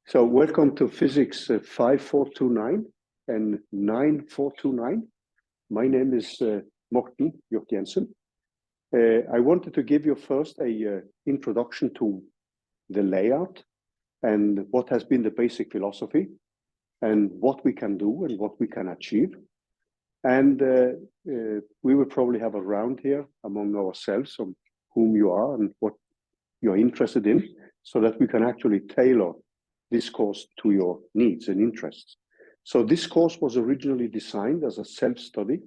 So welcome to Physics 5429 and 9429. My name is Morten Hjorth-Jensen. I wanted to give you first a introduction to the layout and what has been the basic philosophy and what we can do and what we can achieve. And we will probably have a round here among ourselves on whom you are and what you're interested in, so that we can actually tailor this course to your needs and interests. So this course was originally designed as a self-study,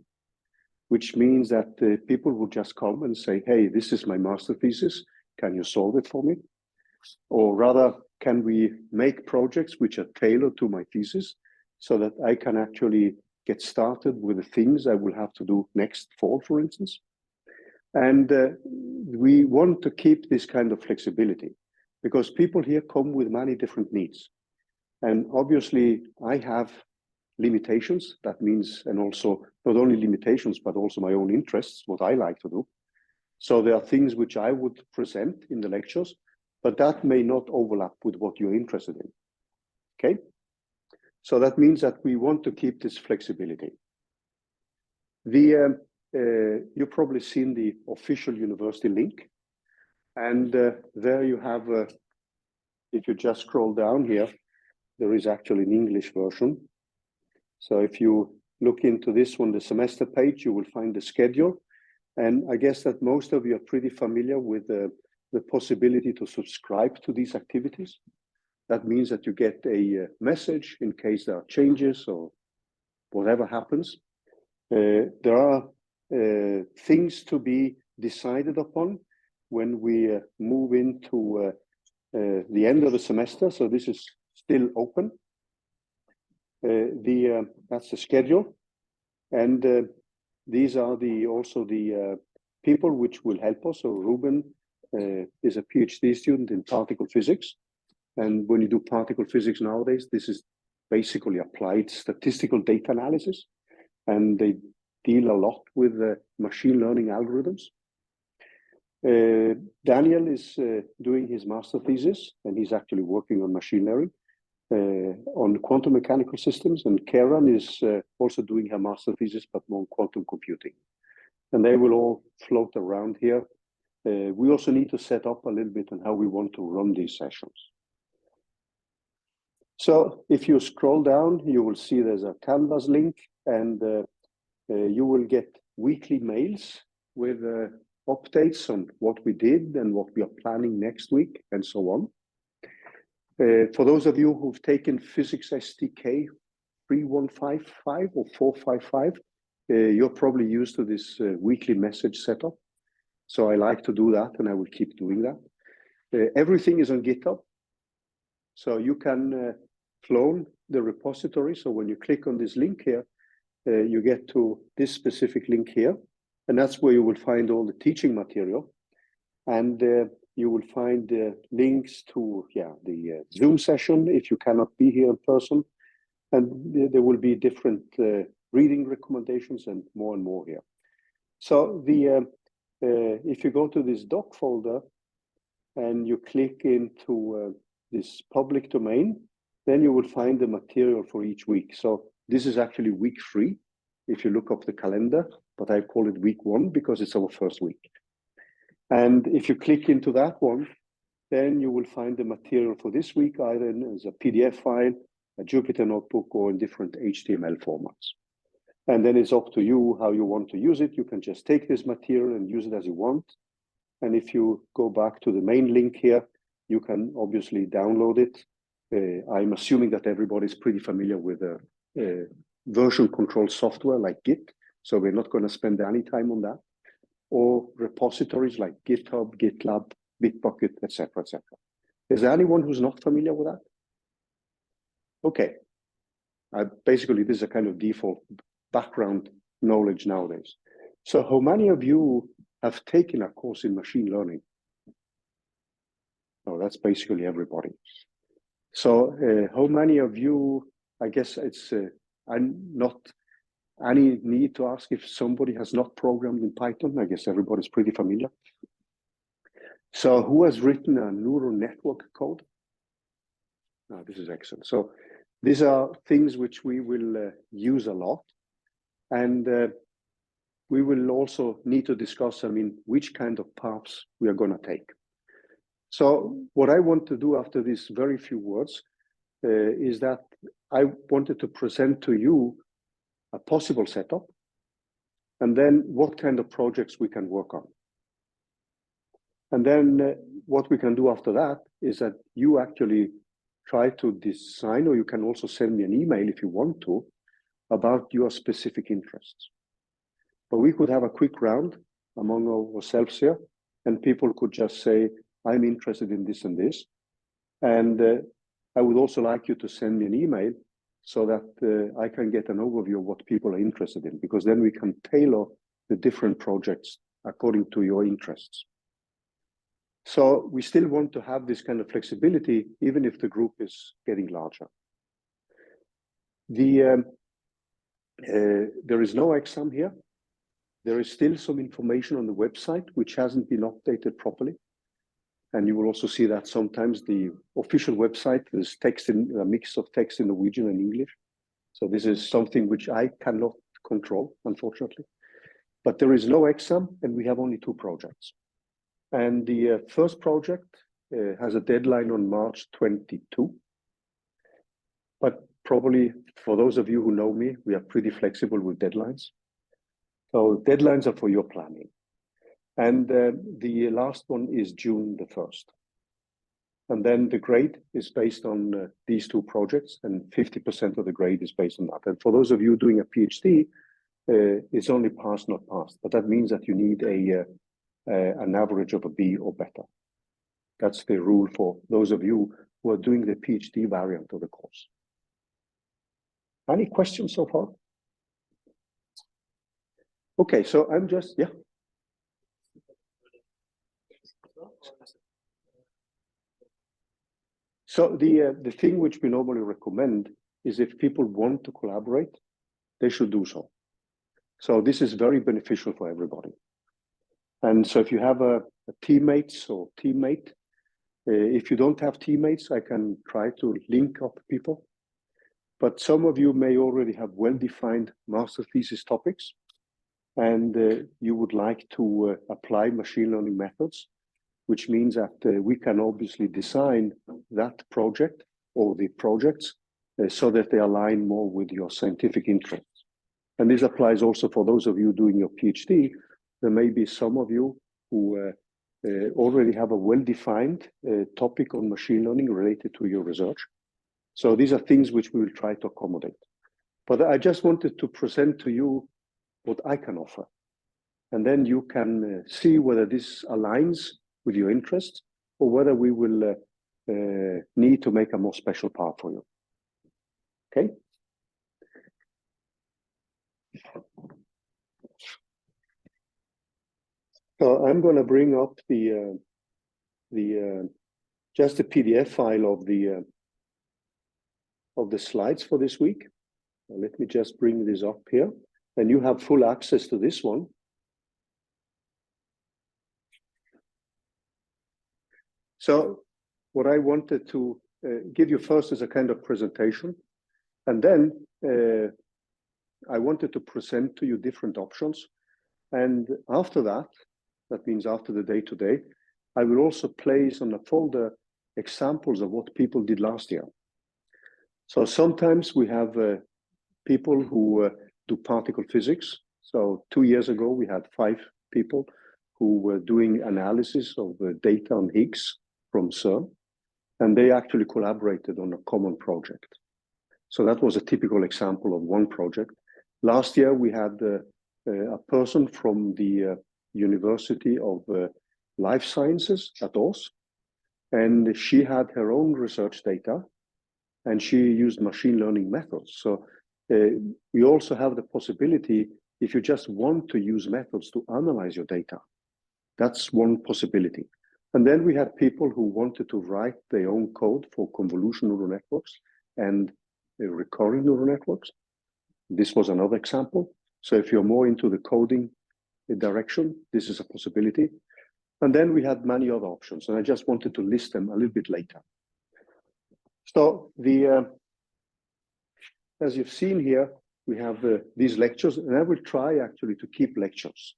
which means that people would just come and say, hey, this is my master thesis, can you solve it for me? Or rather, can we make projects which are tailored to my thesis so that I can actually get started with the things I will have to do next fall, for instance? And we want to keep this kind of flexibility because people here come with many different needs. And obviously I have limitations. That means, and also not only limitations, but also my own interests, what I like to do. So there are things which I would present in the lectures, but that may not overlap with what you're interested in, okay? So that means that we want to keep this flexibility. You've probably seen the official university link. And there you have, if you just scroll down here, there is actually an English version. So if you look into this one, the semester page, you will find the schedule. And I guess that most of you are pretty familiar with the possibility to subscribe to these activities. That means that you get a message in case there are changes or whatever happens. There are things to be decided upon when we move into the end of the semester. So this is still open. That's the schedule. And these are also the people which will help us. So Ruben is a PhD student in particle physics. And when you do particle physics nowadays, this is basically applied statistical data analysis. And they deal a lot with machine learning algorithms. Daniel is doing his master thesis, and he's actually working on machine learning on quantum mechanical systems. And Karen is also doing her master thesis, but more on quantum computing. And they will all float around here. We also need to set up a little bit on how we want to run these sessions. So if you scroll down, you will see there's a Canvas link, and you will get weekly mails with updates on what we did and what we are planning next week and so on. For those of you who've taken Physics STK 3155 or 455, you're probably used to this weekly message setup. So I like to do that, and I will keep doing that. Everything is on GitHub. So you can clone the repository. So when you click on this link here, you get to this specific link here. And that's where you will find all the teaching material. And you will find links to the Zoom session if you cannot be here in person. And there will be different reading recommendations and more here. So if you go to this doc folder and you click into this public domain, then you will find the material for each week. So this is actually week 3. If you look up the calendar, but I call it week 1 because it's our first week. And if you click into that one, then you will find the material for this week either as a PDF file, a Jupyter notebook, or in different HTML formats. And then it's up to you how you want to use it. You can just take this material and use it as you want. And if you go back to the main link here, you can obviously download it. I'm assuming that everybody's pretty familiar with version control software like Git, so we're not going to spend any time on that, or repositories like GitHub, GitLab, Bitbucket, etc., etc. Is there anyone who's not familiar with that? Okay. Basically, this is a kind of default background knowledge nowadays. So how many of you have taken a course in machine learning? Oh, that's basically everybody. So how many of you, I guess it's not any need to ask if somebody has not programmed in Python. I guess everybody's pretty familiar. So who has written a neural network code? This is excellent. So these are things which we will use a lot. And we will also need to discuss, which kind of paths we are going to take. So what I want to do after these very few words is that I wanted to present to you a possible setup, and then what kind of projects we can work on. And then what we can do after that is that you actually try to design, or you can also send me an email if you want to, about your specific interests. But we could have a quick round among ourselves here, and people could just say, I'm interested in this and this. And I would also like you to send me an email so that I can get an overview of what people are interested in, because then we can tailor the different projects according to your interests. So we still want to have this kind of flexibility, even if the group is getting larger. There is no exam here. There is still some information on the website which hasn't been updated properly. And you will also see that sometimes the official website is text in a mix of text in Norwegian and English. So this is something which I cannot control, unfortunately. But there is no exam, and we have only 2 projects. And the first project has a deadline on March 22. But probably for those of you who know me, we are pretty flexible with deadlines. So deadlines are for your planning. And the last one is June the 1st. And then the grade is based on these 2 projects, and 50% of the grade is based on that. And for those of you doing a PhD, it's only pass, not passed. But that means that you need an average of a B or better. That's the rule for those of you who are doing the PhD variant of the course. Any questions so far? Okay, so I'm just, yeah. So the thing which we normally recommend is if people want to collaborate, they should do so. So this is very beneficial for everybody. And so if you have a teammates or teammate, if you don't have teammates, I can try to link up people. But some of you may already have well-defined master thesis topics, and you would like to apply machine learning methods, which means that we can obviously design that project or the projects so that they align more with your scientific interests. And this applies also for those of you doing your PhD. There may be some of you who already have a well-defined topic on machine learning related to your research. So these are things which we will try to accommodate. But I just wanted to present to you what I can offer. And then you can see whether this aligns with your interests or whether we will need to make a more special path for you. Okay? So I'm going to bring up just the PDF file of the slides for this week. Let me just bring this up here, and you have full access to this one. So what I wanted to give you first is a kind of presentation, and then I wanted to present to you different options. And after that, that means after the day-to-day, I will also place on a folder examples of what people did last year. So sometimes we have people who do particle physics. So 2 years ago, we had 5 people who were doing analysis of the data on Higgs from CERN, and they actually collaborated on a common project. So that was a typical example of one project. Last year, we had a person from the University of Life Sciences at Ås, and she had her own research data, and she used machine learning methods. So we also have the possibility, if you just want to use methods to analyze your data, that's one possibility. And then we had people who wanted to write their own code for convolutional neural networks and recurring neural networks. This was another example. So if you're more into the coding direction, this is a possibility. And then we had many other options, and I just wanted to list them a little bit later. So as you've seen here, we have these lectures, and I will try actually to keep lectures,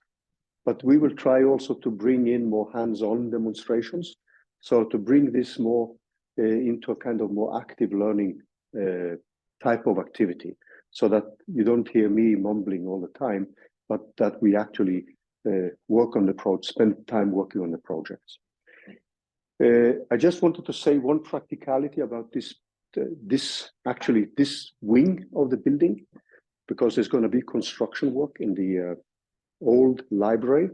but we will try also to bring in more hands-on demonstrations. So to bring this more into a kind of more active learning type of activity, so that you don't hear me mumbling all the time, but that we actually work on the project, spend time working on the projects. I just wanted to say one practicality about this wing of the building, because there's going to be construction work in the old library.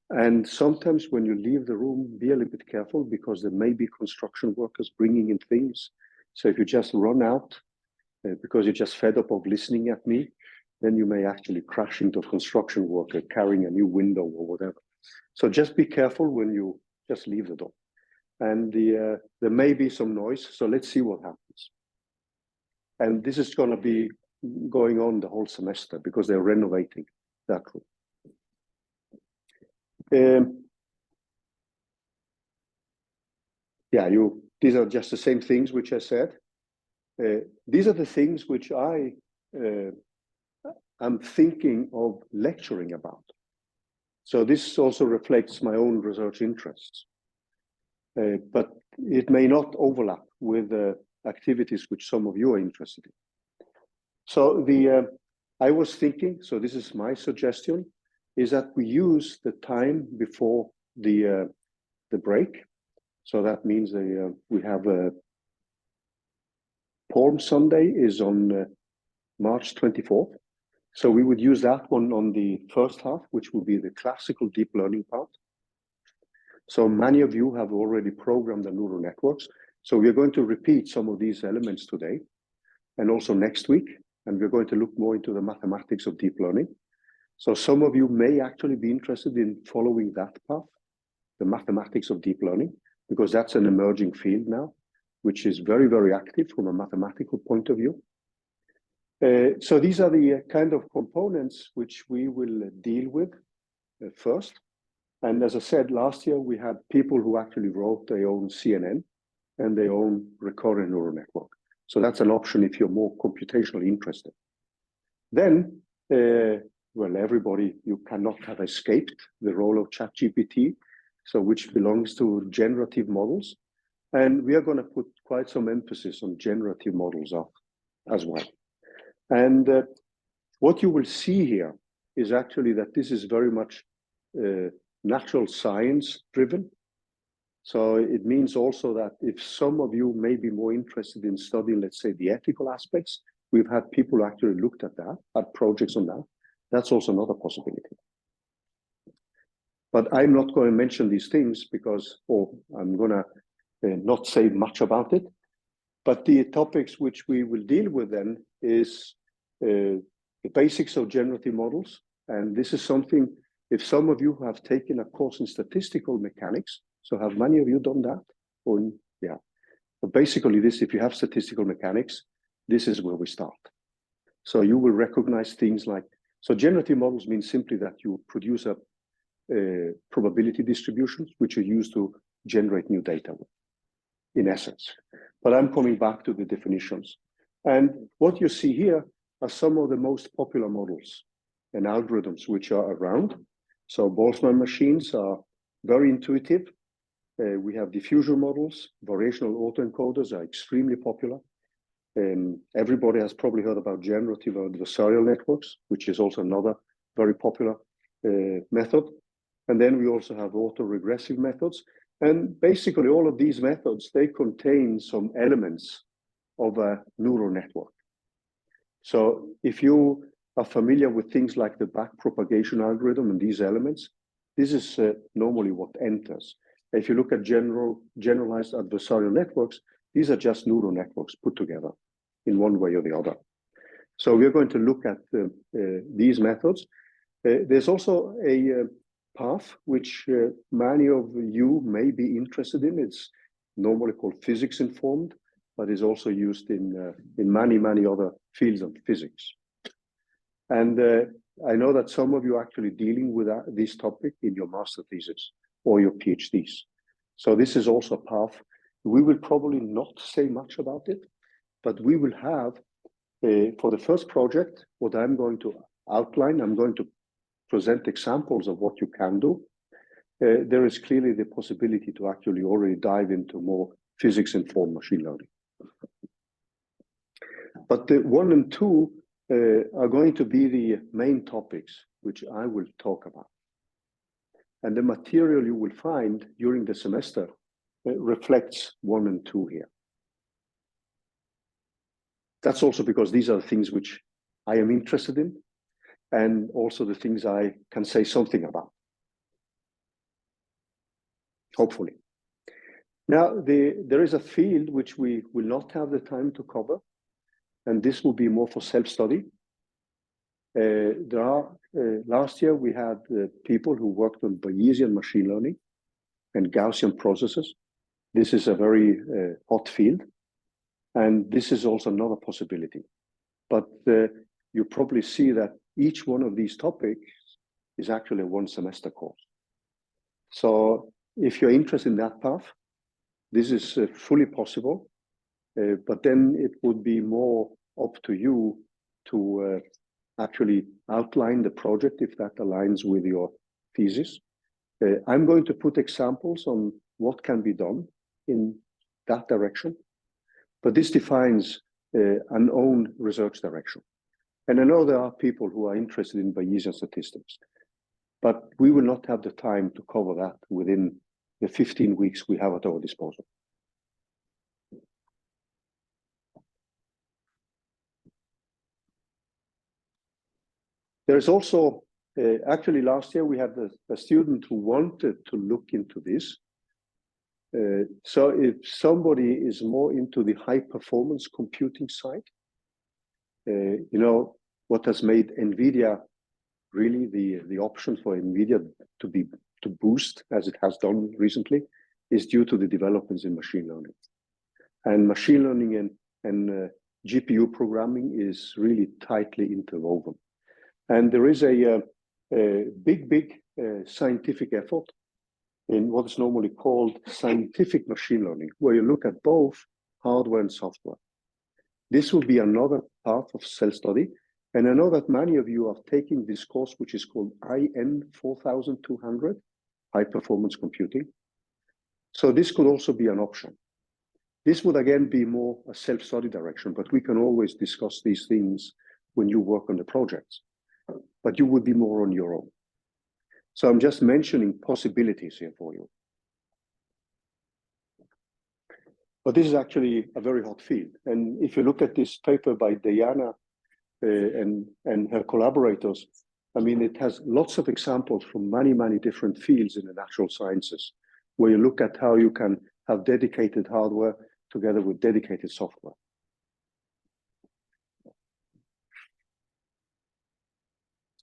And sometimes when you leave the room, be a little bit careful, because there may be construction workers bringing in things. So if you just run out because you're just fed up of listening at me, then you may actually crash into a construction worker carrying a new window or whatever. So just be careful when you just leave the door. And there may be some noise, so let's see what happens. And this is going to be going on the whole semester, because they're renovating that room. These are just the same things which I said. These are the things which I am thinking of lecturing about. So this also reflects my own research interests. But it may not overlap with activities which some of you are interested in. So I was thinking, so this is my suggestion, is that we use the time before the break. So that means we have Palm Sunday is on March 24th. So we would use that one on the first half, which will be the classical deep learning part. So many of you have already programmed the neural networks. So we're going to repeat some of these elements today and also next week. And we're going to look more into the mathematics of deep learning. So some of you may actually be interested in following that path, the mathematics of deep learning, because that's an emerging field now, which is very, very active from a mathematical point of view. So these are the kind of components which we will deal with first. And as I said, last year, we had people who actually wrote their own CNN and their own recurrent neural network. So that's an option if you're more computationally interested. Then, well, everybody, you cannot have escaped the role of ChatGPT, so which belongs to generative models. And we are going to put quite some emphasis on generative models as well. And what you will see here is actually that this is very much natural science driven. So it means also that if some of you may be more interested in studying, let's say, the ethical aspects, we've had people who actually looked at that, had projects on that. That's also another possibility. But I'm not going to mention these things because, I'm going to not say much about it. But the topics which we will deal with then is the basics of generative models. And this is something, if some of you have taken a course in statistical mechanics, so have many of you done that? Yeah. But basically this, if you have statistical mechanics, this is where we start. So you will recognize things like, so generative models mean simply that you produce a probability distributions, which are used to generate new data with, in essence. But I'm coming back to the definitions. And what you see here are some of the most popular models and algorithms which are around. So Boltzmann machines are very intuitive. We have diffusion models. Variational autoencoders are extremely popular. Everybody has probably heard about generative adversarial networks, which is also another very popular method. And then we also have autoregressive methods. And basically all of these methods, they contain some elements of a neural network. So if you are familiar with things like the backpropagation algorithm and these elements, this is normally what enters. If you look at generalized adversarial networks, these are just neural networks put together in one way or the other. So we're going to look at these methods. There's also a path which many of you may be interested in. It's normally called physics informed, but is also used in many, many other fields of physics. And I know that some of you are actually dealing with this topic in your master thesis or your PhDs. So this is also a path We will probably not say much about it, but we will have, for the first project, what I'm going to outline, I'm going to present examples of what you can do. There is clearly the possibility to actually already dive into more physics-informed machine learning. But the 1 and 2 are going to be the main topics which I will talk about. And the material you will find during the semester reflects 1 and 2 here. That's also because these are the things which I am interested in, and also the things I can say something about. Hopefully. Now, there is a field which we will not have the time to cover, and this will be more for self-study. Last year we had people who worked on Bayesian machine learning and Gaussian processes. This is a very hot field, and this is also another possibility. But you probably see that each one of these topics is actually a 1 semester course. So if you're interested in that path, this is fully possible, but then it would be more up to you to actually outline the project if that aligns with your thesis. I'm going to put examples on what can be done in that direction, but this defines an own research direction. And I know there are people who are interested in Bayesian statistics, but we will not have the time to cover that within the 15 weeks we have at our disposal. There's also, actually last year we had a student who wanted to look into this. So if somebody is more into the high performance computing side, you know, what has made NVIDIA really the option for NVIDIA to boost as it has done recently is due to the developments in machine learning. And machine learning and GPU programming is really tightly interwoven. And there is a big scientific effort in what is normally called scientific machine learning, where you look at both hardware and software. This will be another part of self-study. And I know that many of you are taking this course, which is called IN4200, High Performance Computing. So this could also be an option. This would again be more a self-study direction, but we can always discuss these things when you work on the projects. But you would be more on your own. So I'm just mentioning possibilities here for you. But this is actually a very hot field. And if you look at this paper by Diana and her collaborators, I mean, it has lots of examples from many different fields in the natural sciences, where you look at how you can have dedicated hardware together with dedicated software.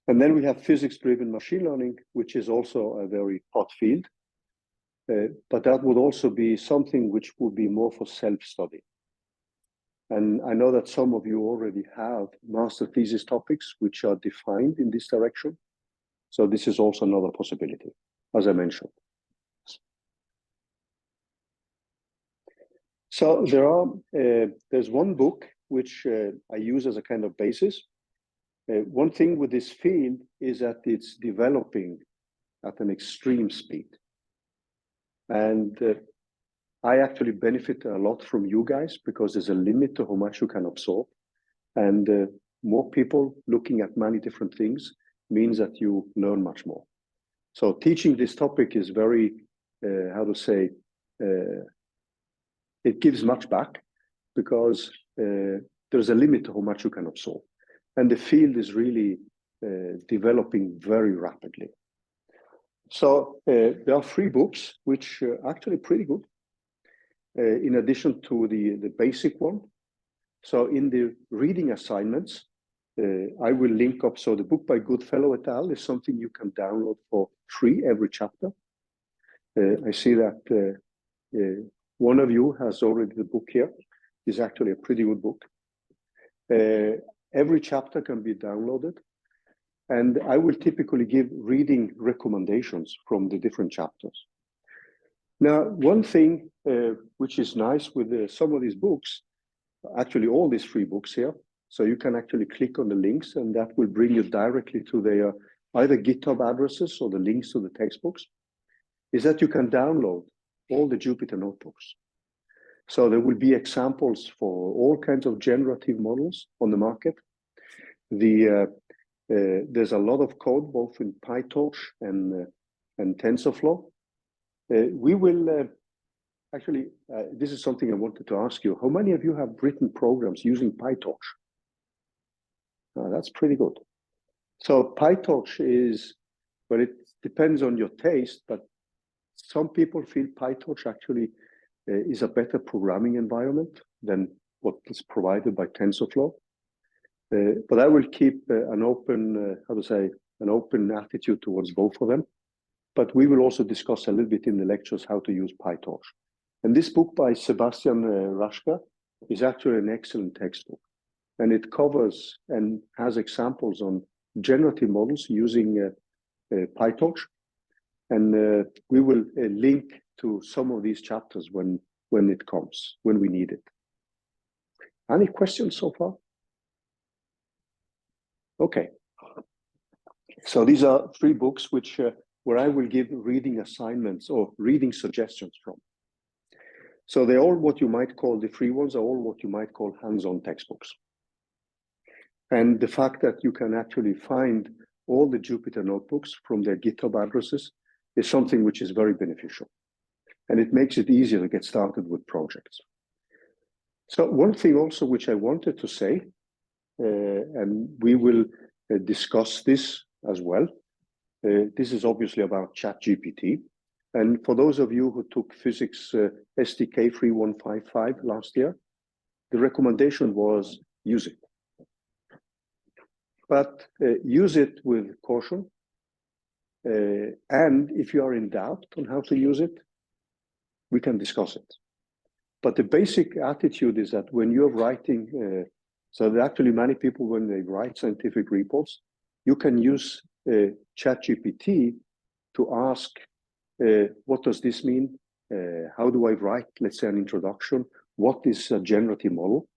And then we have physics-driven machine learning, which is also a very hot field. But that would also be something which would be more for self-study. And I know that some of you already have master thesis topics which are defined in this direction. So this is also another possibility, as I mentioned. So there's one book which I use as a kind of basis. One thing with this field is that it's developing at an extreme speed. And I actually benefit a lot from you guys because there's a limit to how much you can absorb. And more people looking at many different things means that you learn much more. So teaching this topic is very, how to say, it gives much back because there's a limit to how much you can absorb. And the field is really developing very rapidly. So there are 3 books, which are actually pretty good, in addition to the basic one. So in the reading assignments, I will link up. So the book by Goodfellow et al. Is something you can download for free every chapter. I see that one of you has already the book here. It's actually a pretty good book. Every chapter can be downloaded. And I will typically give reading recommendations from the different chapters. Now, one thing which is nice with some of these books, actually all these free books here, so you can actually click on the links and that will bring you directly to their either GitHub addresses or the links to the textbooks, is that you can download all the Jupyter notebooks. So there will be examples for all kinds of generative models on the market. There's a lot of code, both in PyTorch and TensorFlow. We will actually, this is something I wanted to ask you. How many of you have written programs using PyTorch? That's pretty good. So PyTorch is, well, it depends on your taste, but some people feel PyTorch actually is a better programming environment than what is provided by TensorFlow. But I will keep an open, an open attitude towards both of them. But we will also discuss a little bit in the lectures how to use PyTorch. And this book by Sebastian Raschka is actually an excellent textbook. And it covers and has examples on generative models using PyTorch. And we will link to some of these chapters when it comes, when we need it. Any questions so far? Okay. So these are 3 books which where I will give reading assignments or reading suggestions from. So they're all what you might call, the free ones are all what you might call hands-on textbooks. And the fact that you can actually find all the Jupyter notebooks from their GitHub addresses is something which is very beneficial. And it makes it easier to get started with projects. So one thing also which I wanted to say, and we will discuss this as well. This is obviously about ChatGPT. And for those of you who took physics SDK 3155 last year, the recommendation was use it. But use it with caution. And if you are in doubt on how to use it, we can discuss it. But the basic attitude is that when you're writing, so there are actually many people, when they write scientific reports, you can use ChatGPT to ask, what does this mean? How do I write, let's say, an introduction? What is a generative model?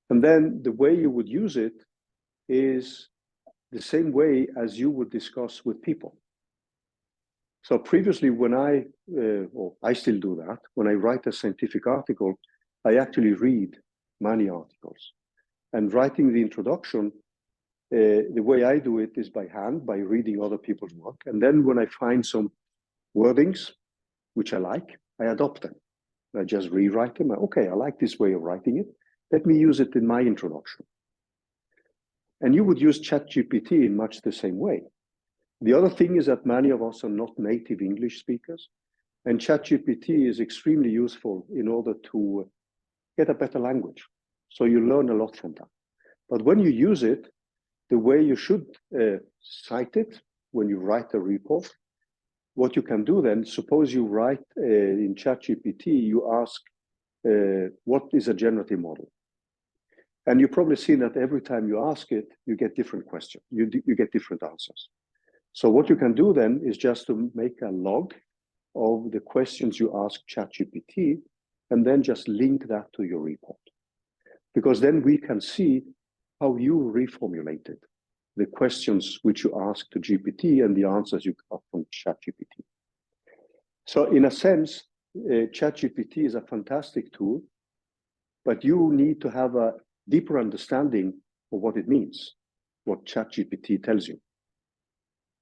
And then the way you would use it is the same way as you would discuss with people. So previously, when I still do that, when I write a scientific article, I actually read many articles. And writing the introduction, the way I do it is by hand, by reading other people's work. And then when I find some wordings, which I like, I adopt them. I just rewrite them. Okay, I like this way of writing it. Let me use it in my introduction. And you would use ChatGPT in much the same way. The other thing is that many of us are not native English speakers, and ChatGPT is extremely useful in order to get a better language. So you learn a lot from that. But when you use it, the way you should cite it when you write a report, what you can do then, suppose you write in ChatGPT, you ask, what is a generative model? And you've probably seen that every time you ask it, you get different questions, you get different answers. So what you can do then is just to make a log of the questions you ask ChatGPT, and then just link that to your report. Because then we can see how you reformulated the questions which you asked to GPT and the answers you got from ChatGPT. So in a sense, ChatGPT is a fantastic tool, but you need to have a deeper understanding of what it means, what ChatGPT tells you.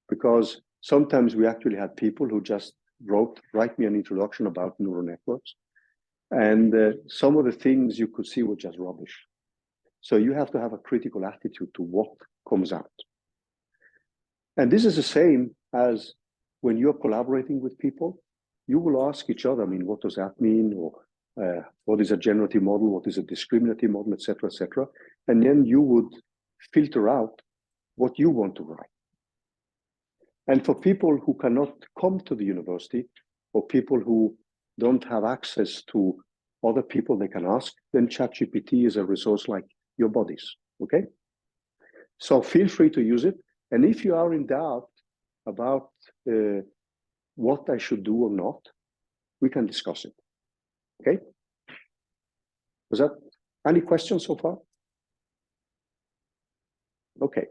Because sometimes we actually had people who just write me an introduction about neural networks. And some of the things you could see were just rubbish. So you have to have a critical attitude to what comes out. And this is the same as when you're collaborating with people, you will ask each other, I mean, what does that mean? Or what is a generative model? What is a discriminative model, et cetera, et cetera. And then you would filter out what you want to write. And for people who cannot come to the university, or people who don't have access to other people they can ask, then ChatGPT is a resource like your bodies, okay? So feel free to use it. And if you are in doubt about what I should do or not, we can discuss it. Okay? Was that any questions so far? Okay.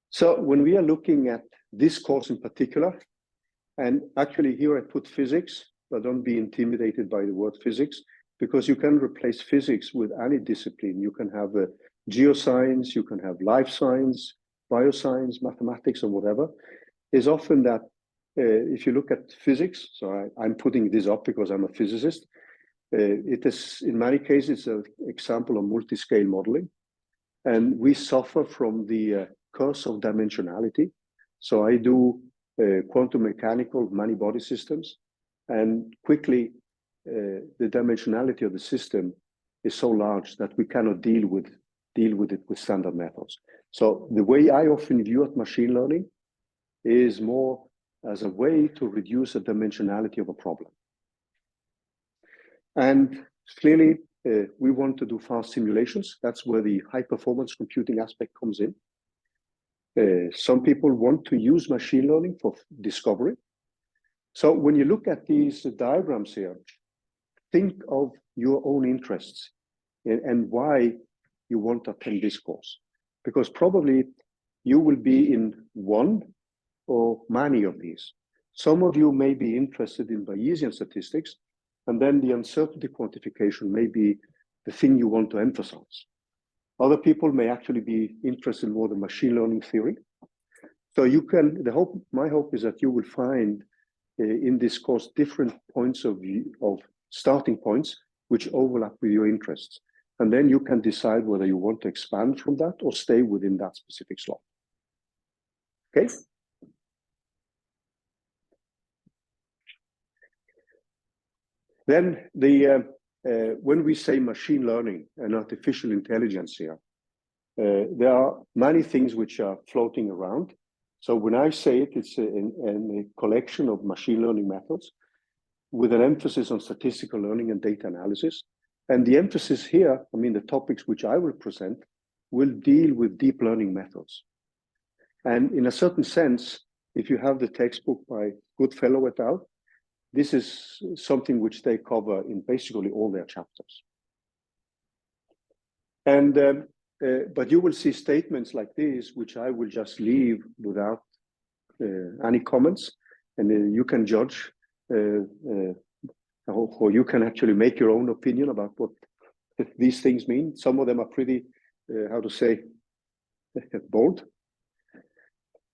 So when we are looking at this course in particular, and actually here I put physics, but don't be intimidated by the word physics, because you can replace physics with any discipline. You can have geoscience, you can have life science, bioscience, mathematics, or whatever. Is often that if you look at physics, so I'm putting this up because I'm a physicist, it is in many cases an example of multi-scale modeling. And we suffer from the curse of dimensionality. So I do quantum mechanical many body systems, and quickly the dimensionality of the system is so large that we cannot deal with it with standard methods. So the way I often view at machine learning is more as a way to reduce the dimensionality of a problem. And clearly, we want to do fast simulations. That's where the high performance computing aspect comes in. Some people want to use machine learning for discovery. So when you look at these diagrams here, think of your own interests and why you want to attend this course. Because probably you will be in one or many of these. Some of you may be interested in Bayesian statistics, and then the uncertainty quantification may be the thing you want to emphasize. Other people may actually be interested in more the machine learning theory. So you can, my hope is that you will find in this course different points of view, of starting points, which overlap with your interests. And then you can decide whether you want to expand from that or stay within that specific slot. Okay? Then when we say machine learning and artificial intelligence here, there are many things which are floating around. So when I say it, it's a collection of machine learning methods with an emphasis on statistical learning and data analysis. And the emphasis here, I mean, the topics which I will present will deal with deep learning methods. And in a certain sense, if you have the textbook by Goodfellow et al., this is something which they cover in basically all their chapters. And but you will see statements like this, which I will just leave without any comments, and you can judge, or you can actually make your own opinion about what these things mean. Some of them are pretty, how to say, bold.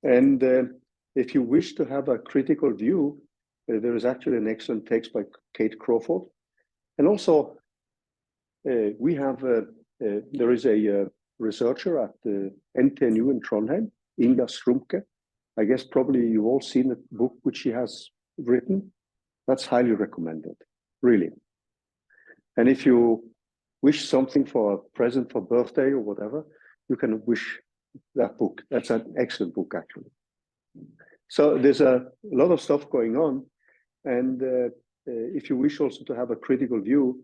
And if you wish to have a critical view, there is actually an excellent text by Kate Crawford. And also, we have, there is a researcher at the NTNU in Trondheim, Inga Strumke. I guess probably you've all seen the book which she has written. That's highly recommended, really. And if you wish something for a present for birthday or whatever, you can wish that book. That's an excellent book, actually. So there's a lot of stuff going on. And if you wish also to have a critical view,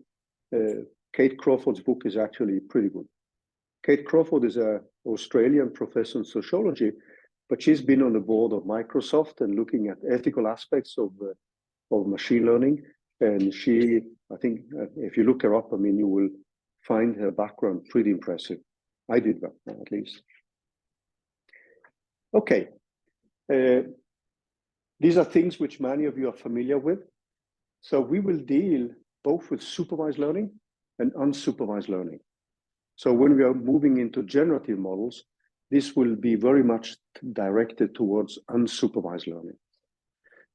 Kate Crawford's book is actually pretty good. Kate Crawford is an Australian professor in sociology, but she's been on the board of Microsoft and looking at ethical aspects of machine learning. And she, I think, if you look her up, I mean, you will find her background pretty impressive. I did that, at least. Okay. These are things which many of you are familiar with. So we will deal both with supervised learning and unsupervised learning. So when we are moving into generative models, this will be very much directed towards unsupervised learning.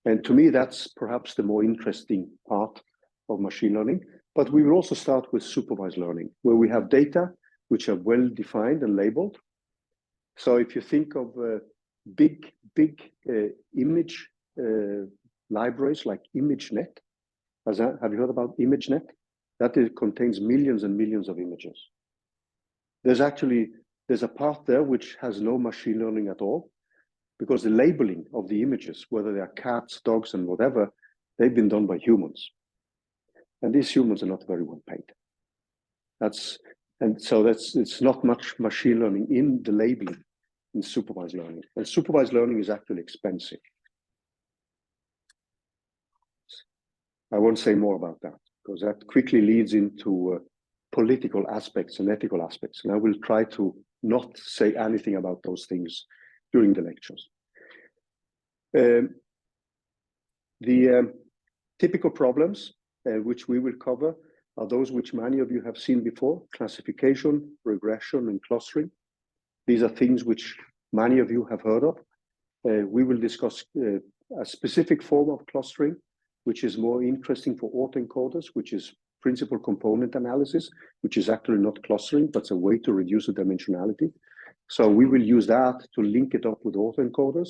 And to me, that's perhaps the more interesting part of machine learning. But we will also start with supervised learning, where we have data which are well defined and labeled. So if you think of big image libraries like ImageNet, have you heard about ImageNet? That contains millions and millions of images. There's a part there which has no machine learning at all, because the labeling of the images, whether they are cats, dogs, and whatever, they've been done by humans. And these humans are not very well paid. It's not much machine learning in the labeling. in supervised learning. And supervised learning is actually expensive. I won't say more about that because that quickly leads into political aspects and ethical aspects. And I will try to not say anything about those things during the lectures. The typical problems which we will cover are those which many of you have seen before: classification, regression, and clustering. These are things which many of you have heard of. We will discuss a specific form of clustering, which is more interesting for autoencoders, which is principal component analysis, which is actually not clustering, but it's a way to reduce the dimensionality. So we will use that to link it up with autoencoders,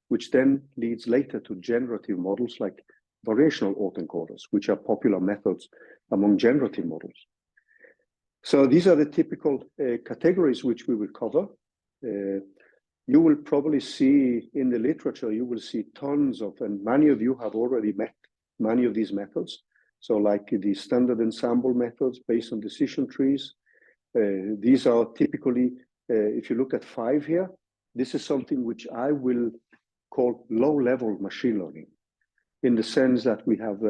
which then leads later to generative models like variational autoencoders, which are popular methods among generative models. So these are the typical categories which we will cover. You will probably see in the literature, you will see tons of, and many of you have already met many of these methods. So like the standard ensemble methods based on decision trees. These are typically, if you look at 5 here, this is something which I will call low-level machine learning, in the sense that we have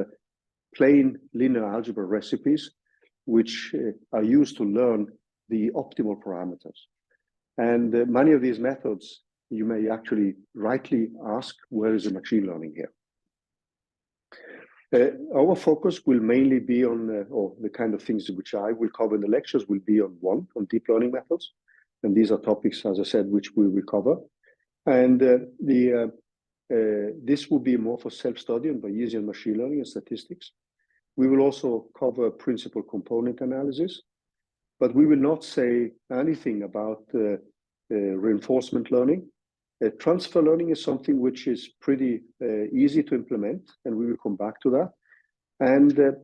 plain linear algebra recipes, which are used to learn the optimal parameters. And many of these methods, you may actually rightly ask, where is the machine learning here? Our focus will mainly be on, or the kind of things which I will cover in the lectures will be on deep learning methods. And these are topics, as I said, which we will cover. And this will be more for self-study and Bayesian machine learning and statistics. We will also cover principal component analysis, but we will not say anything about reinforcement learning. Transfer learning is something which is pretty easy to implement, and we will come back to that. And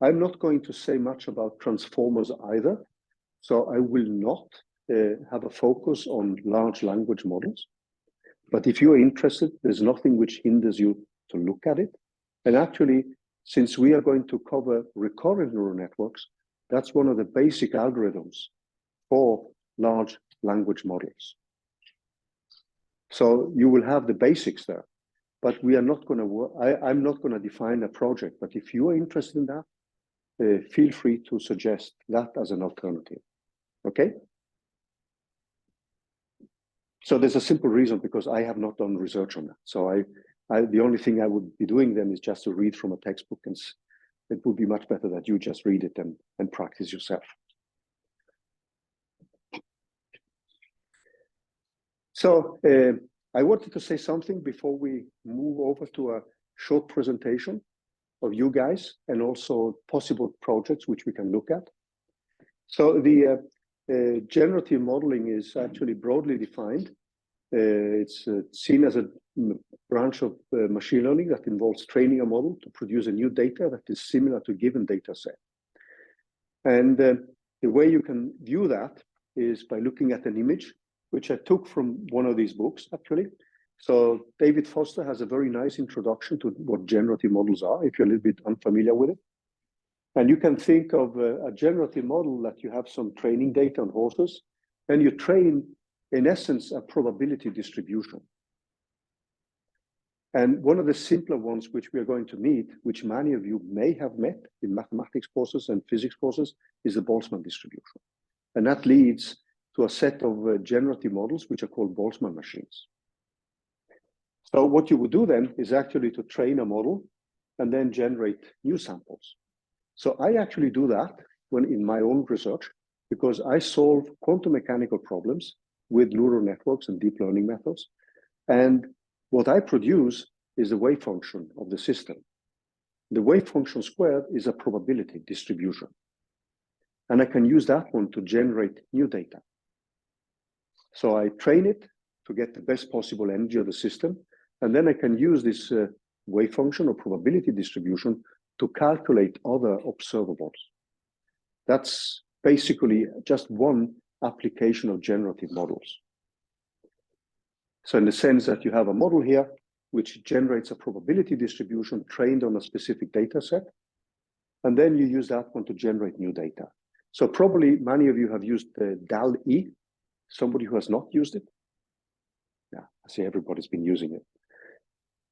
I'm not going to say much about transformers either. So I will not have a focus on large language models. But if you're interested, there's nothing which hinders you to look at it. And actually, since we are going to cover recurrent neural networks, that's one of the basic algorithms for large language models. So you will have the basics there, but we are not going to, I'm not going to define a project, but if you are interested in that, feel free to suggest that as an alternative, okay? So there's a simple reason, because I have not done research on that. So the only thing I would be doing then is just to read from a textbook, and it would be much better that you just read it and practice yourself. So I wanted to say something before we move over to a short presentation of you guys and also possible projects which we can look at. So the generative modeling is actually broadly defined. It's seen as a branch of machine learning that involves training a model to produce a new data that is similar to a given data set. And the way you can view that is by looking at an image, which I took from one of these books, actually. So David Foster has a very nice introduction to what generative models are, if you're a little bit unfamiliar with it. And you can think of a generative model that you have some training data on horses, and you train, in essence, a probability distribution. And one of the simpler ones which we are going to meet, which many of you may have met in mathematics courses and physics courses, is the Boltzmann distribution. And that leads to a set of generative models, which are called Boltzmann machines. So what you would do then is actually to train a model and then generate new samples. So I actually do that when in my own research, because I solve quantum mechanical problems with neural networks and deep learning methods. And what I produce is the wave function of the system. The wave function squared is a probability distribution. And I can use that one to generate new data. So I train it to get the best possible energy of the system. And then I can use this wave function or probability distribution to calculate other observables. That's basically just one application of generative models. So in the sense that you have a model here, which generates a probability distribution trained on a specific data set, and then you use that one to generate new data. So probably many of you have used the DAL-E. Somebody who has not used it? Yeah, I see everybody's been using it.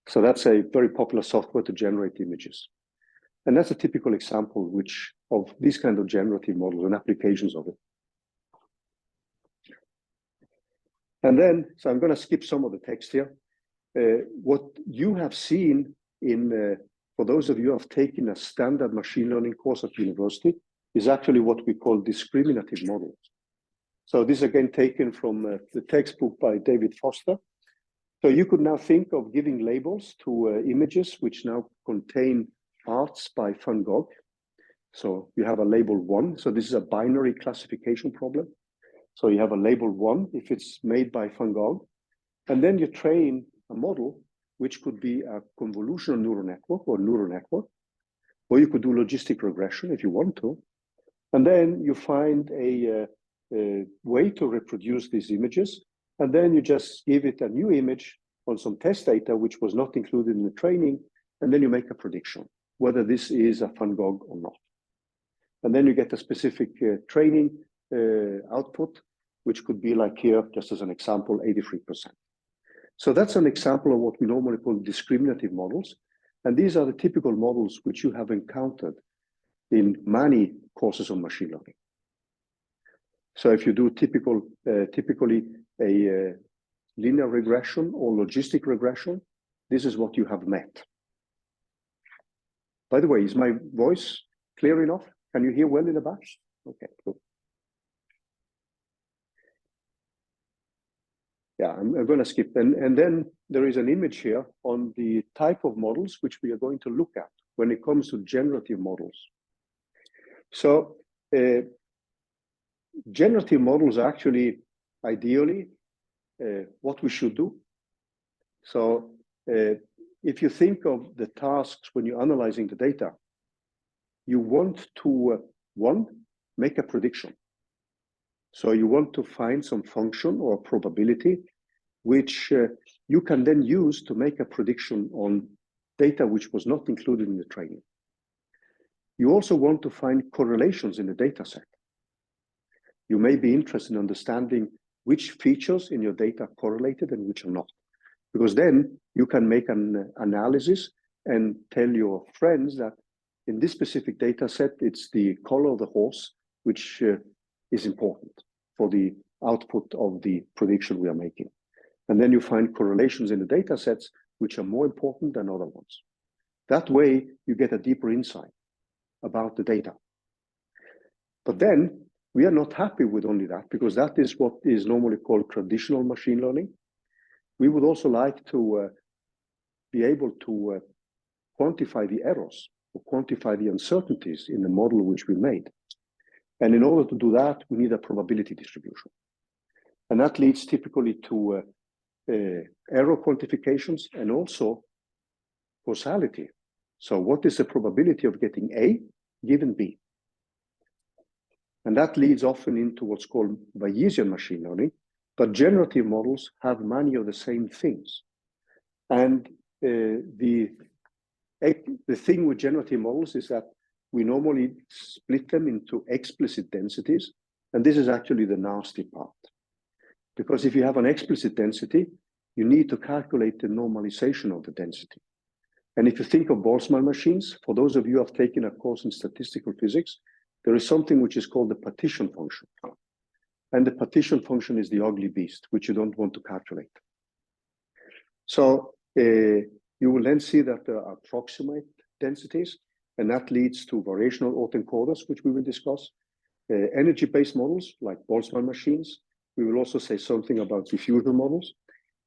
So that's a very popular software to generate images. And that's a typical example of these kind of generative models and applications of it. And then, so I'm going to skip some of the text here. What you have seen for those of you who have taken a standard machine learning course at university, is actually what we call discriminative models. So this is again taken from the textbook by David Foster. So you could now think of giving labels to images which now contain arts by Van Gogh. So you have a label 1. So this is a binary classification problem. So you have a label 1 if it's made by Van Gogh. And then you train a model which could be a convolutional neural network or neural network, or you could do logistic regression if you want to. And then you find a way to reproduce these images. And then you just give it a new image on some test data, which was not included in the training. And then you make a prediction, whether this is a Van Gogh or not. And then you get a specific training output, which could be like here, just as an example, 83%. So that's an example of what we normally call discriminative models. And these are the typical models which you have encountered in many courses on machine learning. So if you do typically a linear regression or logistic regression, this is what you have met. By the way, is my voice clear enough? Can you hear well in the back? Okay, cool. Yeah, I'm going to skip. And then there is an image here on the type of models which we are going to look at when it comes to generative models. So generative models are actually ideally what we should do. So if you think of the tasks when you're analyzing the data, you want to, one, make a prediction. So you want to find some function or probability which you can then use to make a prediction on data which was not included in the training. You also want to find correlations in the data set. You may be interested in understanding which features in your data are correlated and which are not, because then you can make an analysis and tell your friends that in this specific data set, it's the color of the horse which is important for the output of the prediction we are making. And then you find correlations in the data sets which are more important than other ones. That way, you get a deeper insight about the data. But then we are not happy with only that, because that is what is normally called traditional machine learning. We would also like to be able to quantify the errors or quantify the uncertainties in the model which we made. And in order to do that, we need a probability distribution. And that leads typically to error quantifications and also causality. So what is the probability of getting A given B? And that leads often into what's called Bayesian machine learning, but generative models have many of the same things. And the thing with generative models is that we normally split them into explicit densities. And this is actually the nasty part. Because if you have an explicit density, you need to calculate the normalization of the density. And if you think of Boltzmann machines, for those of you who have taken a course in statistical physics, there is something which is called the partition function. And the partition function is the ugly beast, which you don't want to calculate. So you will then see that there are approximate densities, and that leads to variational autoencoders, which we will discuss. Energy-based models like Boltzmann machines. We will also say something about diffusion models.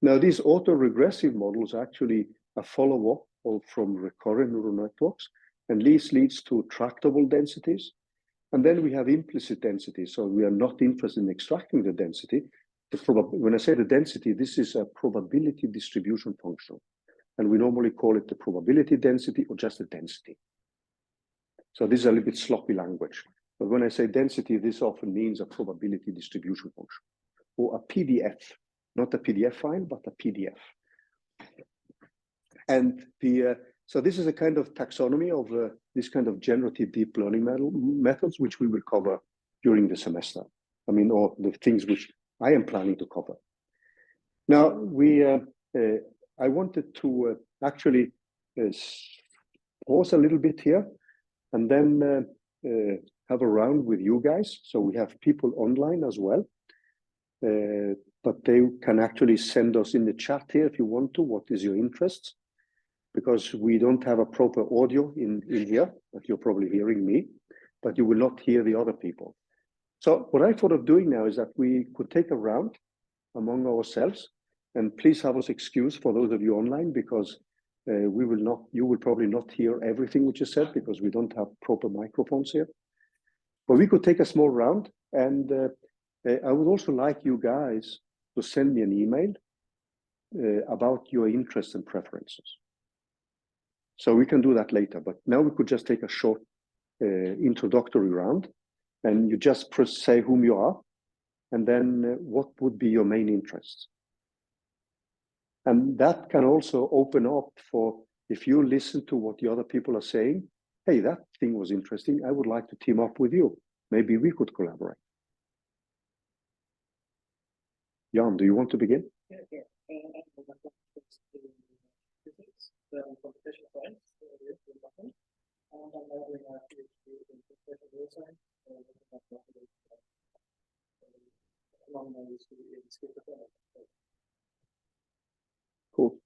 Now, these autoregressive models are actually a follow-up from recurrent neural networks, and this leads to tractable densities. And then we have implicit density. So we are not interested in extracting the density. When I say the density, this is a probability distribution function. And we normally call it the probability density or just the density. So this is a little bit sloppy language. But when I say density, this often means a probability distribution function or a PDF, not a PDF file, but a PDF. And so this is a kind of taxonomy of this kind of generative deep learning methods, which we will cover during the semester. I mean, or the things which I am planning to cover. Now, I wanted to actually pause a little bit here and then have a round with you guys. So we have people online as well, but they can actually send us in the chat here if you want to, what is your interest? Because we don't have a proper audio in here, but you're probably hearing me, but you will not hear the other people. So what I thought of doing now is that we could take a round among ourselves, and please have us excuse for those of you online, because you will probably not hear everything which is said because we don't have proper microphones here. But we could take a small round, and I would also like you guys to send me an email about your interests and preferences. So we can do that later, but now we could just take a short introductory round, and you just say whom you are, and then what would be your main interests. And that can also open up for, if you listen to what the other people are saying, hey, that thing was interesting, I would like to team up with you. Maybe we could collaborate. Jan, do you want to begin? Yeah. Competition science, and I'm now doing a PhD in computational neuroscience, along my history in schizophrenia. Cool.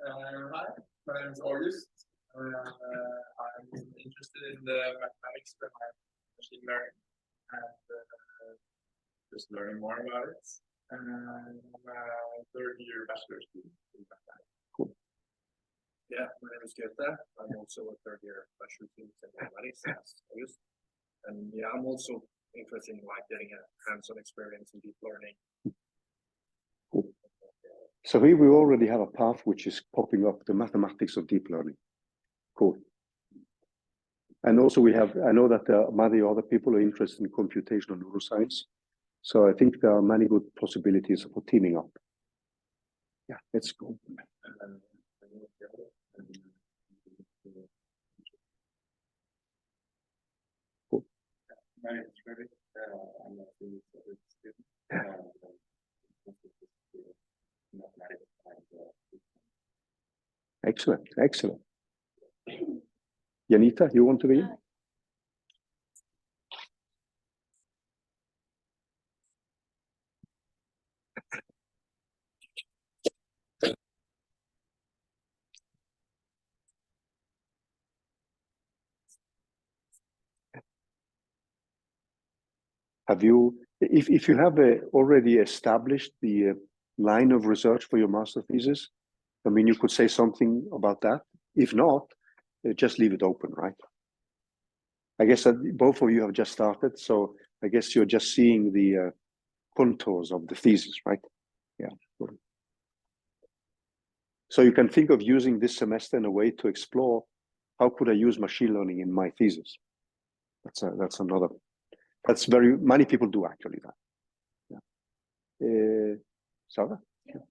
Hi, my name is August. I'm interested in the mathematics behind machine learning and just learning more about it. And I'm a third-year bachelor's student in mathematics. Cool. Yeah, my name is Hjorth. I'm also a third-year bachelor's student in mathematics, as August. And yeah, I'm also interested in like getting a hands-on experience in deep learning. Cool. So here we already have a path which is popping up, the mathematics of deep learning. Cool. And also I know that many other people are interested in computational neuroscience. So I think there are many good possibilities for teaming up. Yeah, let's go. Cool. My name is Fredrik. I'm a student. Excellent, excellent. Janita, you want to begin? Have you, if you have already established the line of research for your master thesis, I mean, you could say something about that. If not, just leave it open, right? I guess that both of you have just started, so I guess you're just seeing the contours of the thesis, right? Yeah. So you can think of using this semester in a way to explore how could I use machine learning in my thesis. That's another. That's very many people do actually that. Yeah. Sarah. Yeah.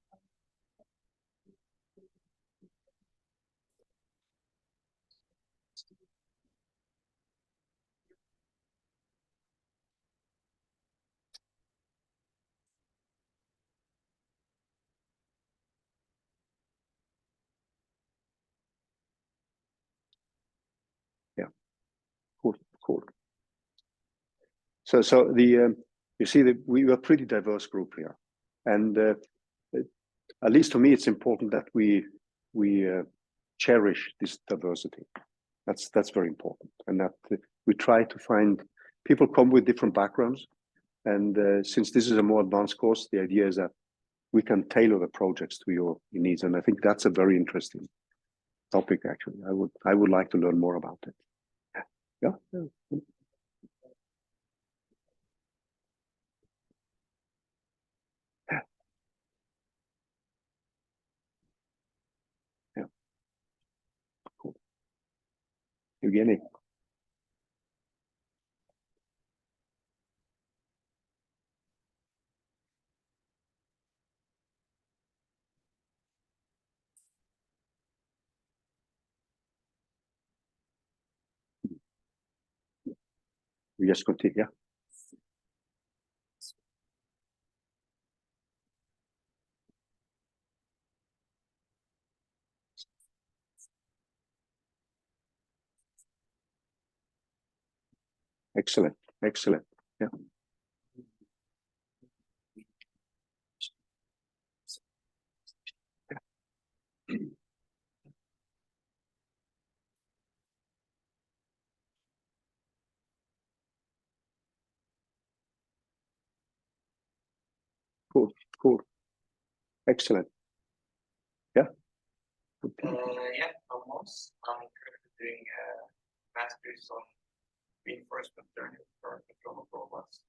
Cool. So the you see that we are a pretty diverse group here, and at least to me, it's important that we cherish this diversity. That's very important, and that we try to find people come with different backgrounds, and since this is a more advanced course, the idea is that we can tailor the projects to your needs, and I think that's a very interesting topic. Actually, I would like to learn more about it. Yeah. Yeah. Cool. Evgeny. We just continue. Yeah. Excellent, excellent. Yeah. Cool, cool. Excellent. Yeah. Yeah, almost. I'm currently doing a master's on reinforcement learning for diploma robots.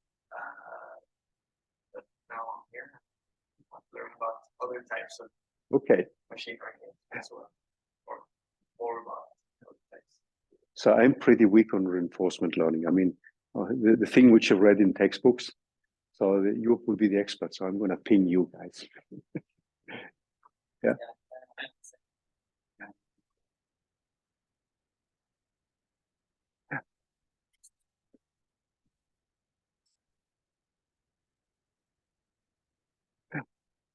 But now I'm here. I want to learn about other types of machine learning as well, or more about other types. So I'm pretty weak on reinforcement learning. I mean, the thing which I've read in textbooks. So you will be the expert. So I'm going to ping you guys. Yeah.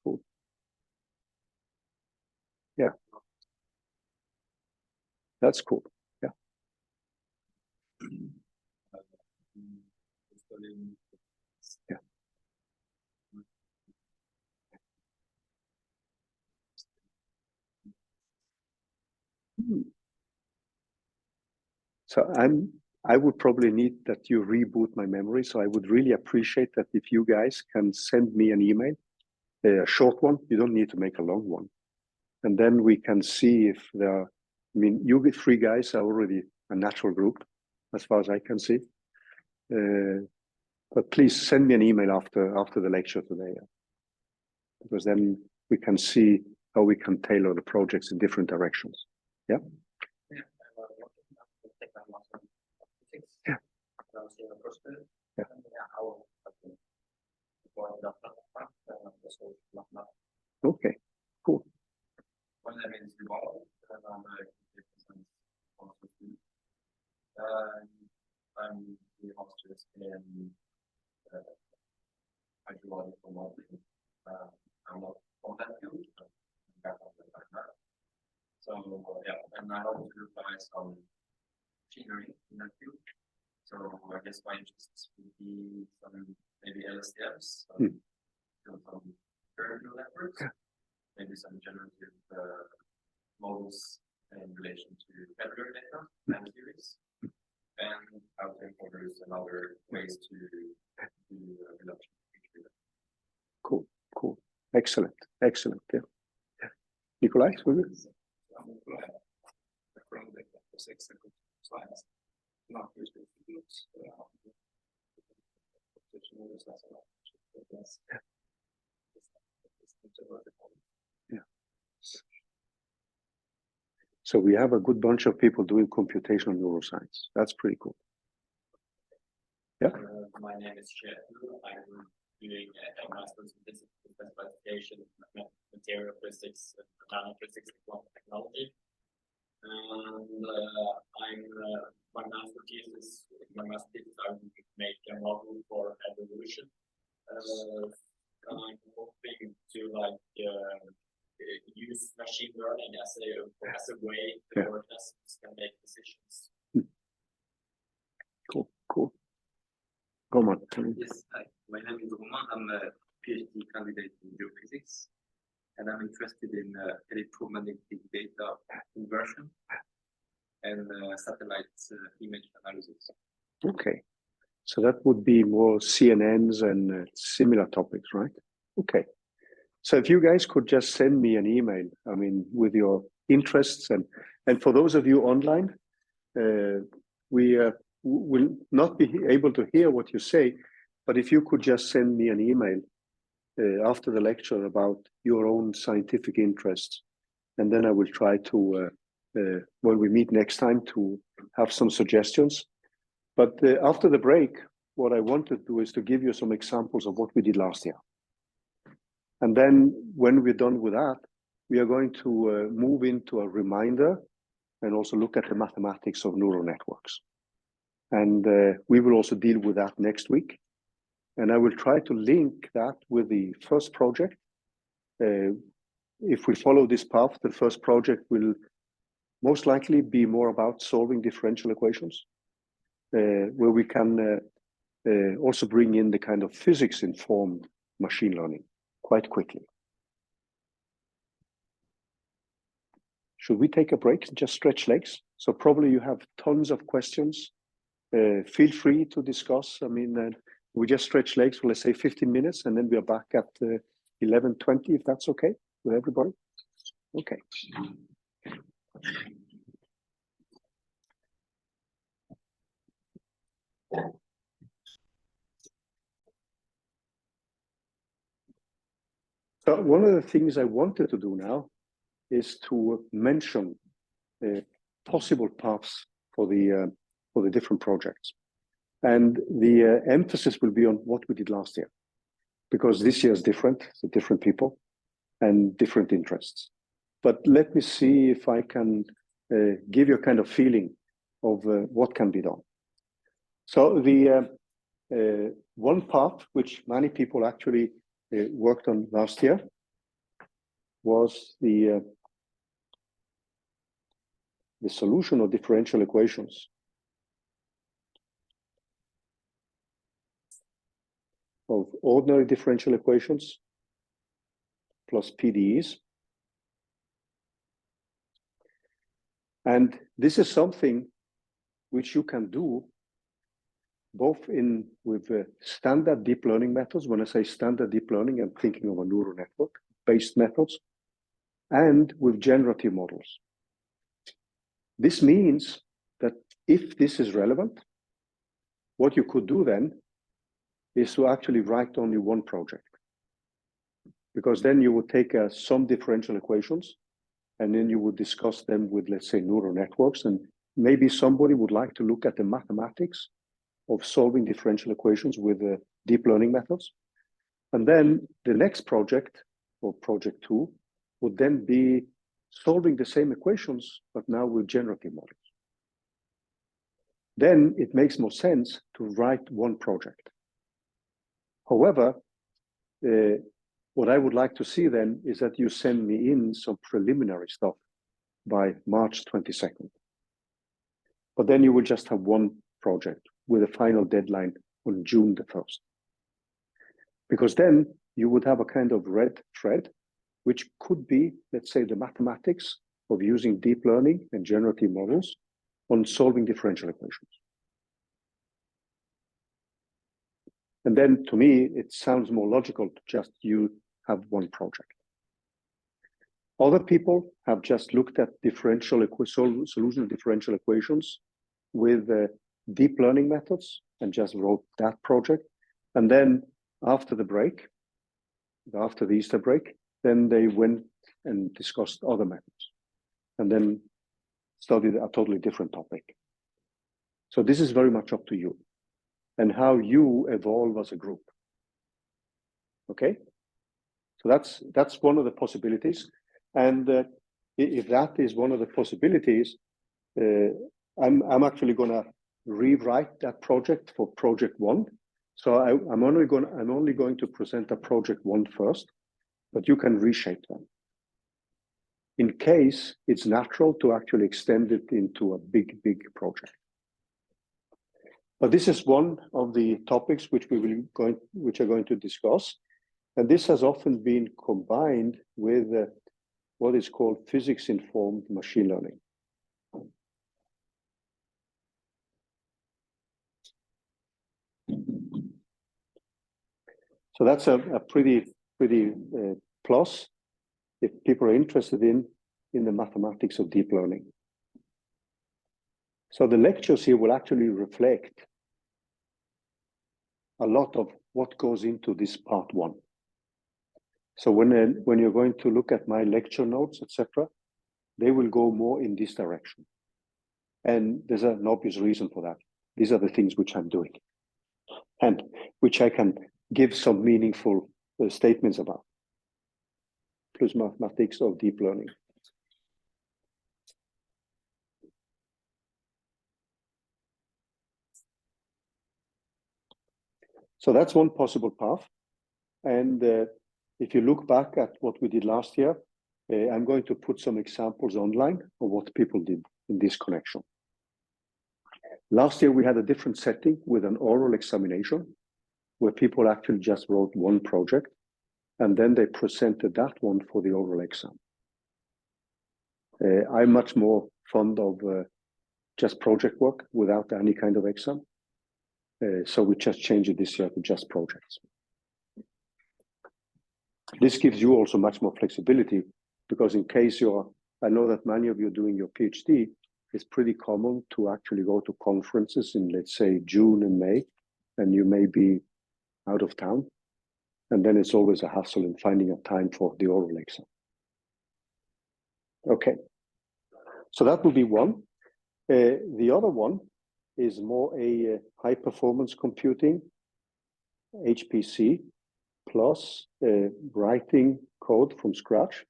Cool. Yeah. That's cool. Yeah. Yeah. So I would probably need that you reboot my memory. So I would really appreciate that if you guys can send me an email, a short one. You don't need to make a long one. And then we can see if there are, I mean, you with 3 guys are already a natural group, as far as I can see. But please send me an email after the lecture today, because then we can see how we can tailor the projects in different directions. Yeah. Yeah. Okay, cool. My name is Hjorth, and I'm a I'm the master's in hydrological modeling. I'm not on that field, but I'm back on that right now. So yeah, and I hope to apply some machinery in that field. So I guess my interests would be some maybe LSTMs, some neural networks, maybe some generative models in relation to tabular data and theories, and how to introduce and other ways to do reduction. Cool, cool. Excellent, excellent. Yeah. Nikolai, I'm from the physics and science. Not used to fields. Yeah. So we have a good bunch of people doing computational neuroscience. That's pretty cool. Yeah. My name is Hjorth. I'm doing a master's in physics with specialization in material physics and nanophysics and quantum technology. And my master thesis I will make a model for evolution. I'm hoping to use machine learning as a way the organisms can make decisions. Cool, cool. Roman. Yes, hi. My name is Roman. I'm a PhD candidate in geophysics, and I'm interested in electromagnetic data conversion and satellite image analysis. Okay, so that would be more CNNs and similar topics, right? Okay, so if you guys could just send me an email, I mean, with your interests, and for those of you online, we will not be able to hear what you say, but if you could just send me an email after the lecture about your own scientific interests, and then I will try to, when we meet next time, to have some suggestions. But after the break, what I want to do is to give you some examples of what we did last year. And then when we're done with that, we are going to move into a reminder and also look at the mathematics of neural networks. And we will also deal with that next week. And I will try to link that with the first project. If we follow this path, the first project will most likely be more about solving differential equations. where we can also bring in the kind of physics-informed machine learning quite quickly. Should we take a break, just stretch legs? So probably you have tons of questions. Feel free to discuss. I mean, we just stretch legs for, let's say, 15 minutes, and then we are back at 11:20, if that's okay with everybody. Okay. So one of the things I wanted to do now is to mention possible paths for the different projects. And the emphasis will be on what we did last year, because this year is different, so different people and different interests. But let me see if I can give you a kind of feeling of what can be done. So the one path which many people actually worked on last year was the solution of differential equations of ordinary differential equations plus PDEs. And this is something which you can do both with standard deep learning methods. When I say standard deep learning, I'm thinking of a neural network based methods, and with generative models. This means that if this is relevant, what you could do then is to actually write only one project. Because then you would take some differential equations, and then you would discuss them with, let's say, neural networks, and maybe somebody would like to look at the mathematics of solving differential equations with deep learning methods. And then the next project, or project 2, would then be solving the same equations, but now with generative models. Then it makes more sense to write one project. However, what I would like to see then is that you send me in some preliminary stuff by March 22nd. But then you will just have one project with a final deadline on June the 1st. Because then you would have a kind of red thread, which could be, let's say, the mathematics of using deep learning and generative models on solving differential equations. And then to me, it sounds more logical to just you have one project. Other people have just looked at solution of differential equations with deep learning methods and just wrote that project. And then after the break, after the Easter break, then they went and discussed other methods and then studied a totally different topic. So this is very much up to you and how you evolve as a group. Okay? So that's one of the possibilities. And if that is one of the possibilities, I'm actually going to rewrite that project for project 1. So I'm only going to present a project 1 first, but you can reshape them. In case it's natural to actually extend it into a big project. But this is one of the topics which are going to discuss. And this has often been combined with what is called physics-informed machine learning. So that's a pretty plus if people are interested in the mathematics of deep learning. So the lectures here will actually reflect a lot of what goes into this part 1. So when you're going to look at my lecture notes, etc., they will go more in this direction. And there's an obvious reason for that. These are the things which I'm doing and which I can give some meaningful statements about. Plus mathematics of deep learning. So that's one possible path. And if you look back at what we did last year, I'm going to put some examples online of what people did in this connection. Last year, we had a different setting with an oral examination where people actually just wrote one project and then they presented that one for the oral exam. I'm much more fond of just project work without any kind of exam. So we just changed it this year to just projects. This gives you also much more flexibility because in case I know that many of you are doing your PhD, it's pretty common to actually go to conferences in, let's say, June and May, and you may be out of town. And then it's always a hassle in finding a time for the oral exam. Okay, so that will be one. The other one is more a high performance computing, HPC, plus writing code from scratch.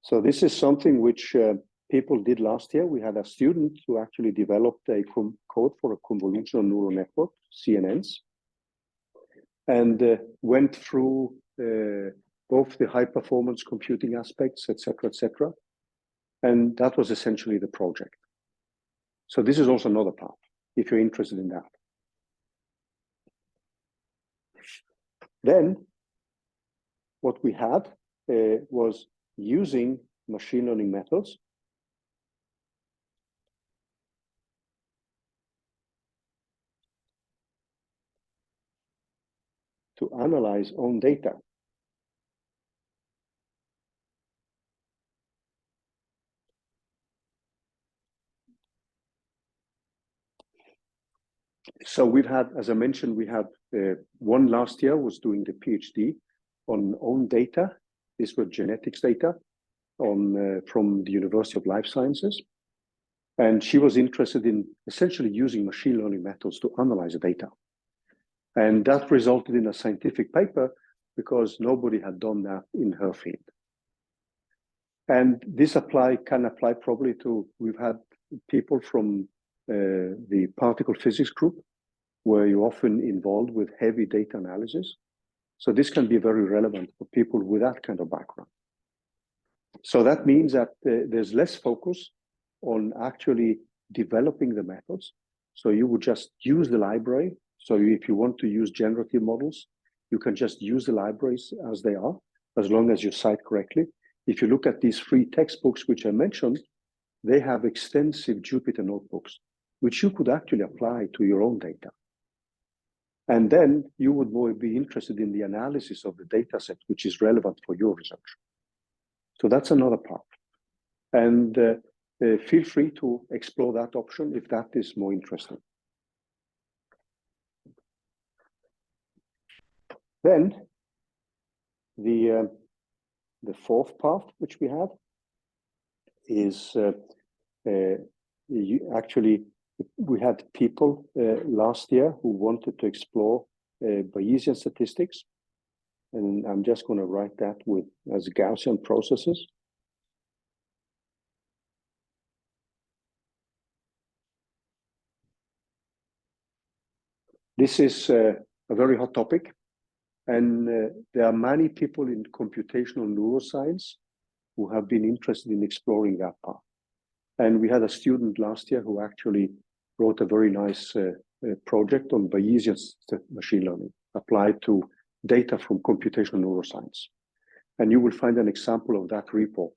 So this is something which people did last year. We had a student who actually developed a code for a convolutional neural network, CNNs, and went through both the high performance computing aspects, etc., etc. And that was essentially the project. So this is also another path, if you're interested in that. Then what we had was using machine learning methods to analyze own data. So we've had, as I mentioned, we had one last year was doing the PhD on own data. These were genetics data from the University of Life Sciences. And she was interested in essentially using machine learning methods to analyze the data. And that resulted in a scientific paper because nobody had done that in her field. And this can apply probably to, we've had people from the particle physics group, where you're often involved with heavy data analysis. So this can be very relevant for people with that kind of background. So that means that there's less focus on actually developing the methods. So you would just use the library. So if you want to use generative models, you can just use the libraries as they are, as long as you cite correctly. If you look at these free textbooks, which I mentioned, they have extensive Jupyter notebooks, which you could actually apply to your own data. And then you would more be interested in the analysis of the data set, which is relevant for your research. So that's another path. And feel free to explore that option if that is more interesting. Then the fourth path which we have is we had people last year who wanted to explore Bayesian statistics, and I'm just going to write that as Gaussian processes. This is a very hot topic, and there are many people in computational neuroscience who have been interested in exploring that path. And we had a student last year who actually wrote a very nice project on Bayesian machine learning applied to data from computational neuroscience. And you will find an example of that report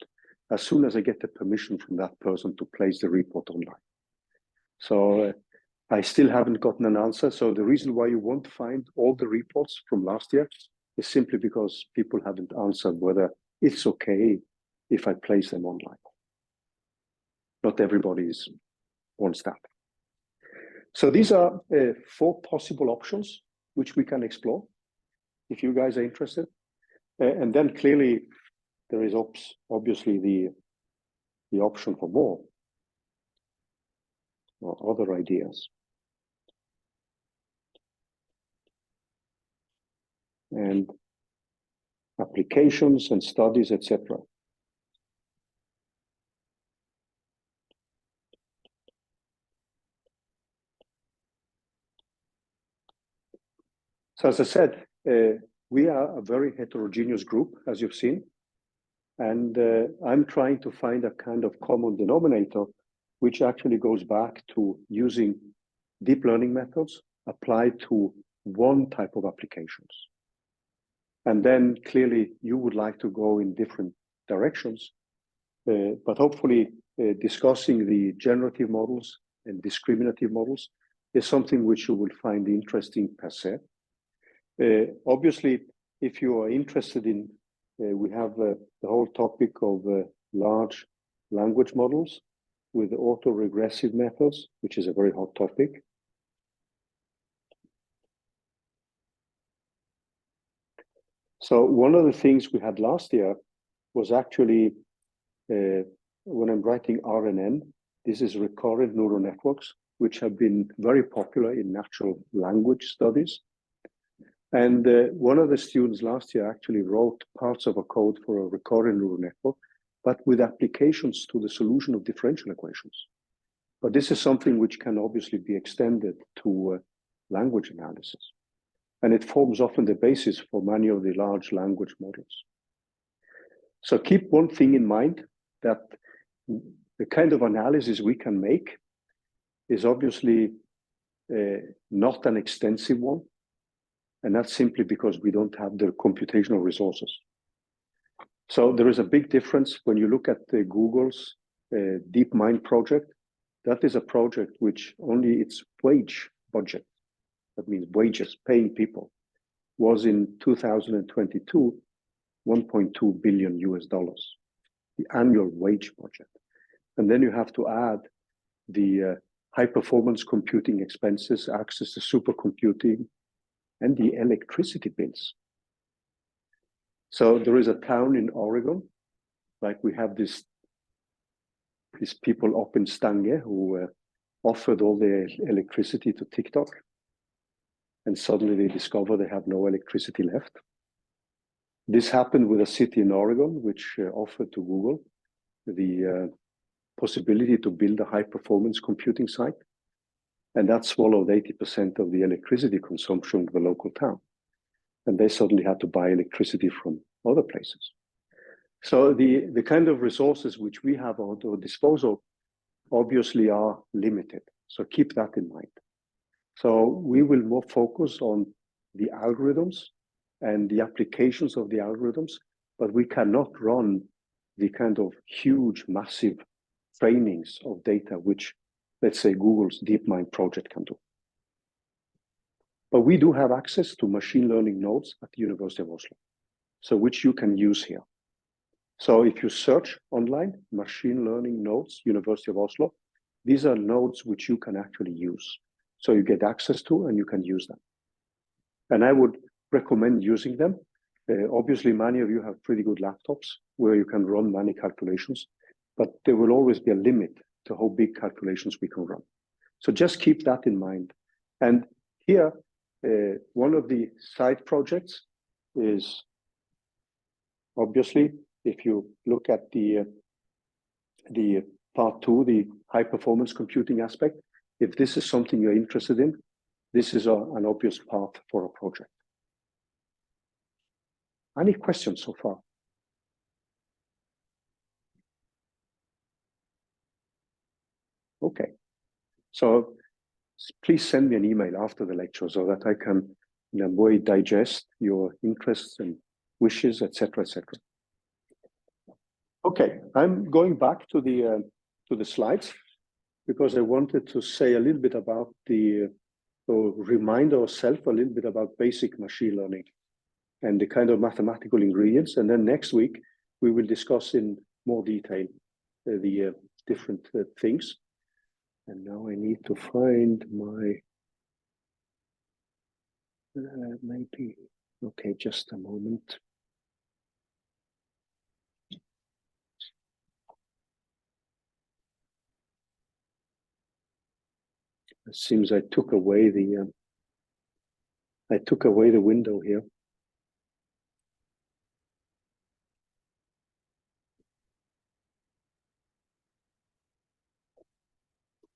as soon as I get the permission from that person to place the report online. So I still haven't gotten an answer. So the reason why you won't find all the reports from last year is simply because people haven't answered whether it's okay if I place them online. Not everybody wants that. So these are 4 possible options which we can explore if you guys are interested. And then clearly there is obviously the option for more or other ideas. And applications and studies, etc. So as I said, we are a very heterogeneous group, as you've seen. And I'm trying to find a kind of common denominator, which actually goes back to using deep learning methods applied to one type of applications. And then clearly you would like to go in different directions, but hopefully discussing the generative models and discriminative models is something which you will find interesting per se. Obviously, if you are interested in, we have the whole topic of large language models with autoregressive methods, which is a very hot topic. So one of the things we had last year was actually, when I'm writing RNN, this is recurrent neural networks, which have been very popular in natural language studies. And one of the students last year actually wrote parts of a code for a recurrent neural network, but with applications to the solution of differential equations. But this is something which can obviously be extended to language analysis. And it forms often the basis for many of the large language models. So keep one thing in mind, that the kind of analysis we can make is obviously not an extensive one. And that's simply because we don't have the computational resources. So there is a big difference when you look at Google's DeepMind project. That is a project which only its wage budget, that means wages, paying people, was in 2022, $1.2 billion US, the annual wage budget. And then you have to add the high performance computing expenses, access to supercomputing, and the electricity bills. So there is a town in Oregon, like we have these people up in Stange who offered all the electricity to TikTok. And suddenly they discover they have no electricity left. This happened with a city in Oregon, which offered to Google the possibility to build a high-performance computing site. And that swallowed 80% of the electricity consumption of the local town. And they suddenly had to buy electricity from other places. So the kind of resources which we have at our disposal obviously are limited. So keep that in mind. So we will more focus on the algorithms and the applications of the algorithms, but we cannot run the kind of huge, massive trainings of data, which, let's say, Google's DeepMind project can do. But we do have access to machine learning nodes at the University of Oslo, so which you can use here. So if you search online, machine learning nodes, University of Oslo, these are nodes which you can actually use. So you get access to and you can use them. And I would recommend using them. Obviously, many of you have pretty good laptops where you can run many calculations, but there will always be a limit to how big calculations we can run. So just keep that in mind. And here, one of the side projects is obviously, if you look at the part 2, the high performance computing aspect, if this is something you're interested in, this is an obvious path for a project. Any questions so far? Okay. So please send me an email after the lecture so that I can, in a way, digest your interests and wishes, etc., etc. Okay, I'm going back to the slides because I wanted to say a little bit about or remind ourselves a little bit about basic machine learning and the kind of mathematical ingredients. And then next week, we will discuss in more detail the different things. And now I need to find my, maybe, okay, just a moment. It seems I took away the window here.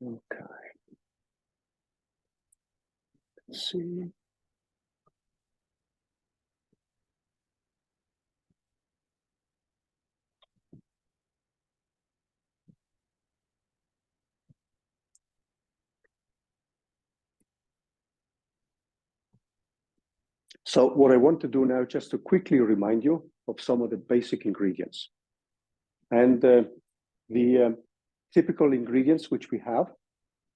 Okay. Let's see. So what I want to do now, just to quickly remind you of some of the basic ingredients. And the typical ingredients which we have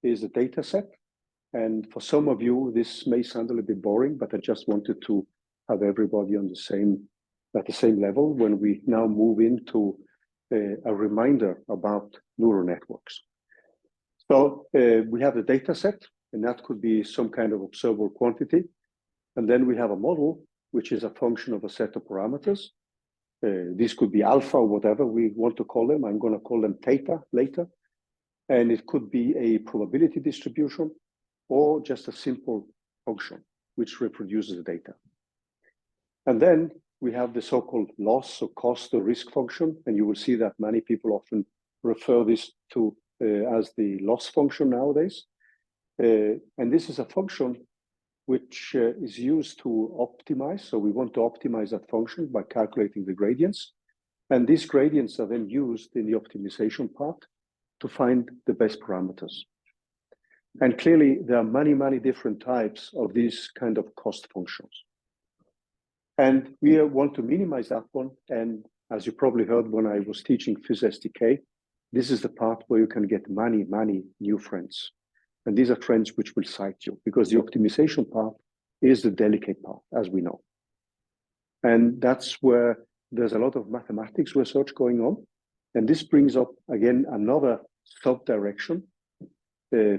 is a data set. And for some of you, this may sound a little bit boring, but I just wanted to have everybody on at the same level when we now move into a reminder about neural networks. So we have the data set, and that could be some kind of observable quantity. And then we have a model, which is a function of a set of parameters. This could be alpha or whatever we want to call them. I'm going to call them theta later. And it could be a probability distribution or just a simple function which reproduces the data. And then we have the so-called loss or cost or risk function. And you will see that many people often refer this to as the loss function nowadays. And this is a function which is used to optimize. So we want to optimize that function by calculating the gradients. And these gradients are then used in the optimization part to find the best parameters. And clearly, there are many, many different types of these kind of cost functions. And we want to minimize that one. And as you probably heard when I was teaching FYS-SDK, this is the part where you can get many, many new friends. And these are friends which will cite you, because the optimization part is the delicate part, as we know. And that's where there's a lot of mathematics research going on. And this brings up, again, another sub-direction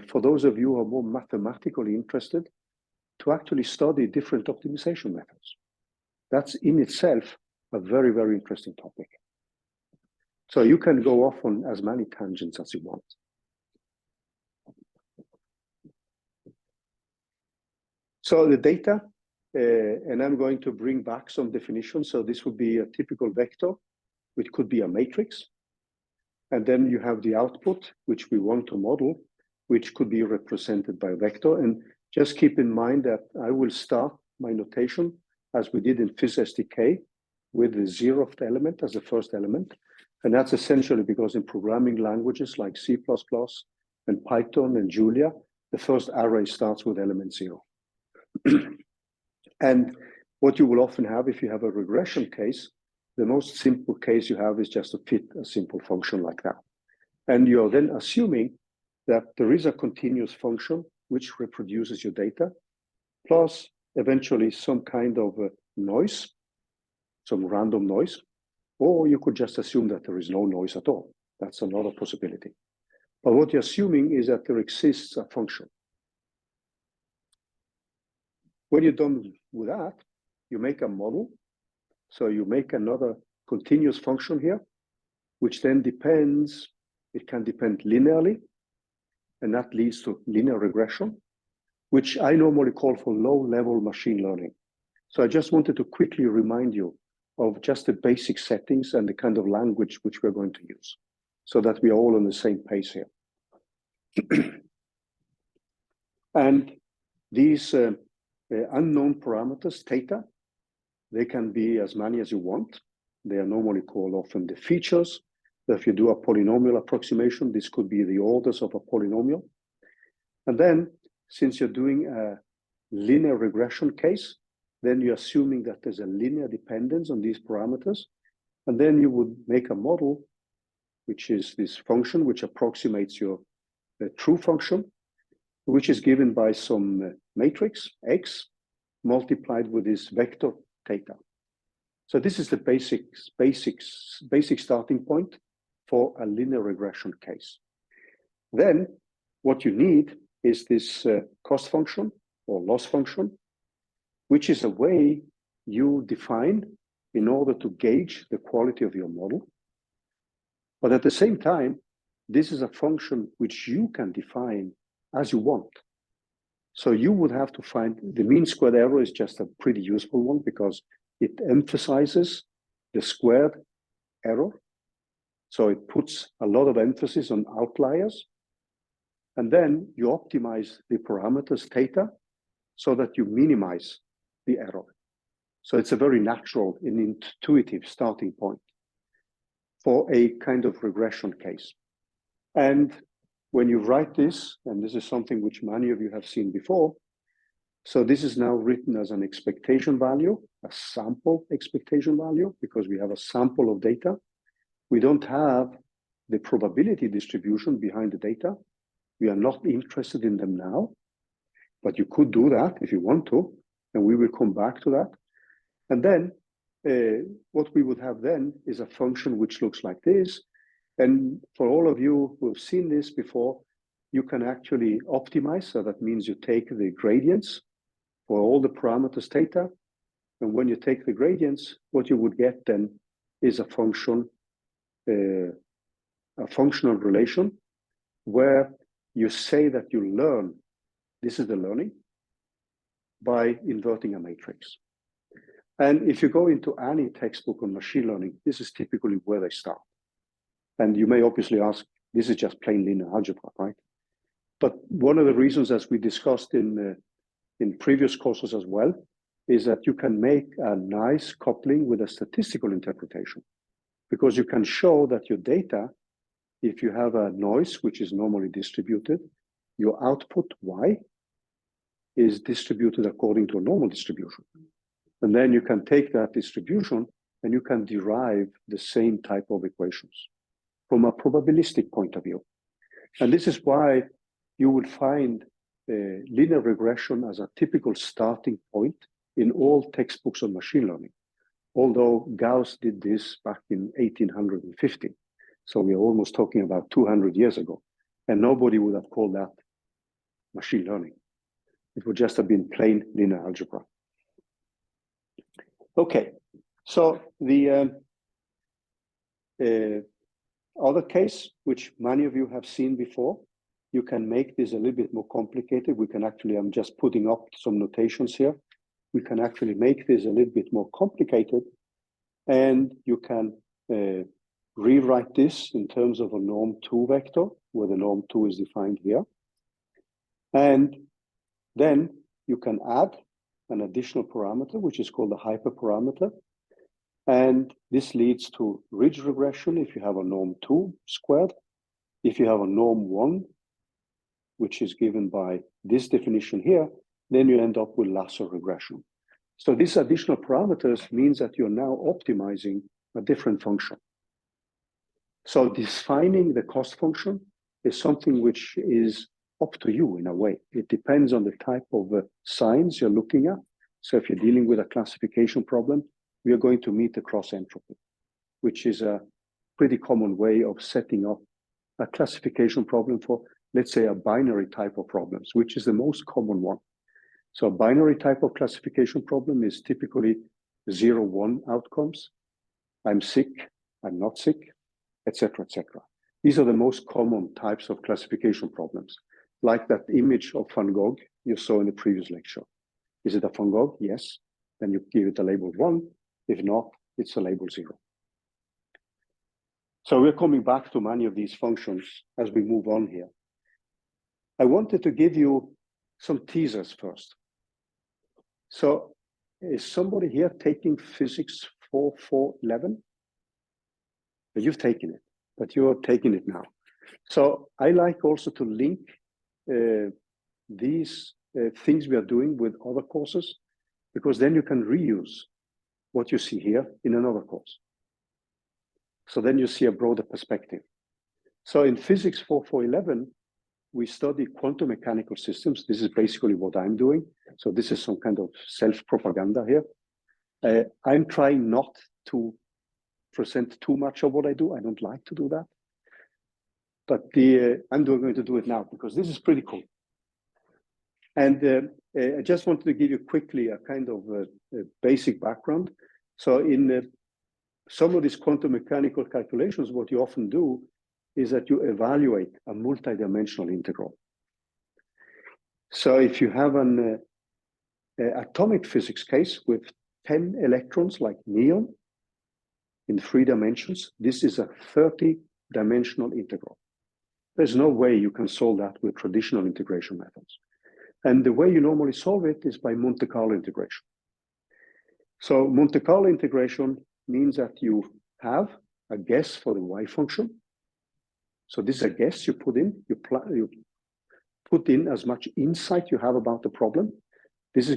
for those of you who are more mathematically interested to actually study different optimization methods. That's in itself a very, very interesting topic. So you can go off on as many tangents as you want. So the data, and I'm going to bring back some definitions. So this would be a typical vector, which could be a matrix. And then you have the output, which we want to model, which could be represented by a vector. And just keep in mind that I will start my notation as we did in FYS-SDK with the 0th element as the first element. And that's essentially because in programming languages like C++ and Python and Julia, the first array starts with element 0. And what you will often have if you have a regression case, the most simple case you have is just to fit a simple function like that. And you're then assuming that there is a continuous function which reproduces your data, plus eventually some kind of noise, some random noise, or you could just assume that there is no noise at all. That's another possibility. But what you're assuming is that there exists a function. When you're done with that, you make a model. So you make another continuous function here, which then depends, it can depend linearly, and that leads to linear regression, which I normally call for low-level machine learning. So I just wanted to quickly remind you of just the basic settings and the kind of language which we're going to use, so that we are all on the same pace here. And these unknown parameters, theta, they can be as many as you want. They are normally called often the features. So if you do a polynomial approximation, this could be the orders of a polynomial. And then, since you're doing a linear regression case, then you're assuming that there's a linear dependence on these parameters. And then you would make a model, which is this function, which approximates your true function, which is given by some matrix, X, multiplied with this vector, theta. So this is the basic starting point for a linear regression case. Then what you need is this cost function or loss function, which is a way you define in order to gauge the quality of your model. But at the same time, this is a function which you can define as you want. So you would have to find the mean squared error is just a pretty useful one because it emphasizes the squared error. So it puts a lot of emphasis on outliers. And then you optimize the parameters theta so that you minimize the error. So it's a very natural and intuitive starting point for a kind of regression case. And when you write this, and this is something which many of you have seen before, So this is now written as an expectation value, a sample expectation value, because we have a sample of data. We don't have the probability distribution behind the data. We are not interested in them now, but you could do that if you want to, and we will come back to that. And then what we would have then is a function which looks like this. And for all of you who have seen this before, you can actually optimize. So that means you take the gradients for all the parameters theta. And when you take the gradients, what you would get then is a function, a functional relation where you say that you learn, this is the learning, by inverting a matrix. And if you go into any textbook on machine learning, this is typically where they start. And you may obviously ask, this is just plain linear algebra, right? But one of the reasons, as we discussed in previous courses as well, is that you can make a nice coupling with a statistical interpretation, because you can show that your data, if you have a noise which is normally distributed, your output y is distributed according to a normal distribution. And then you can take that distribution and you can derive the same type of equations from a probabilistic point of view. And this is why you would find linear regression as a typical starting point in all textbooks on machine learning, although Gauss did this back in 1850. So we are almost talking about 200 years ago, and nobody would have called that machine learning. It would just have been plain linear algebra. Okay, so the other case, which many of you have seen before, you can make this a little bit more complicated. We can actually, I'm just putting up some notations here. We can actually make this a little bit more complicated, and you can rewrite this in terms of a norm 2 vector, where the norm 2 is defined here. And then you can add an additional parameter, which is called the hyperparameter. And this leads to ridge regression if you have a norm 2 squared. If you have a norm 1, which is given by this definition here, then you end up with lasso regression. So these additional parameters means that you're now optimizing a different function. So defining the cost function is something which is up to you in a way. It depends on the type of signs you're looking at. So if you're dealing with a classification problem, we are going to meet the cross entropy, which is a pretty common way of setting up a classification problem for, let's say, a binary type of problems, which is the most common one. So a binary type of classification problem is typically 0-1 outcomes. I'm sick, I'm not sick, etc., etc. These are the most common types of classification problems, like that image of Van Gogh you saw in the previous lecture. Is it a Van Gogh? Yes. Then you give it a label 1. If not, it's a label 0. So we're coming back to many of these functions as we move on here. I wanted to give you some teasers first. So is somebody here taking physics 4.4.11? You've taken it, but you're taking it now. So I like also to link these things we are doing with other courses, because then you can reuse what you see here in another course. So then you see a broader perspective. So in physics 4.4.11, we study quantum mechanical systems. This is basically what I'm doing. So this is some kind of self-propaganda here. I'm trying not to present too much of what I do. I don't like to do that. But I'm going to do it now because this is pretty cool. And I just wanted to give you quickly a kind of basic background. So in some of these quantum mechanical calculations, what you often do is that you evaluate a multidimensional integral. So if you have an atomic physics case with 10 electrons like neon in 3 dimensions, this is a 30-dimensional integral. There's no way you can solve that with traditional integration methods. And the way you normally solve it is by Monte Carlo integration. So Monte Carlo integration means that you have a guess for the y function. So this is a guess you put in, you put in as much insight you have about the problem,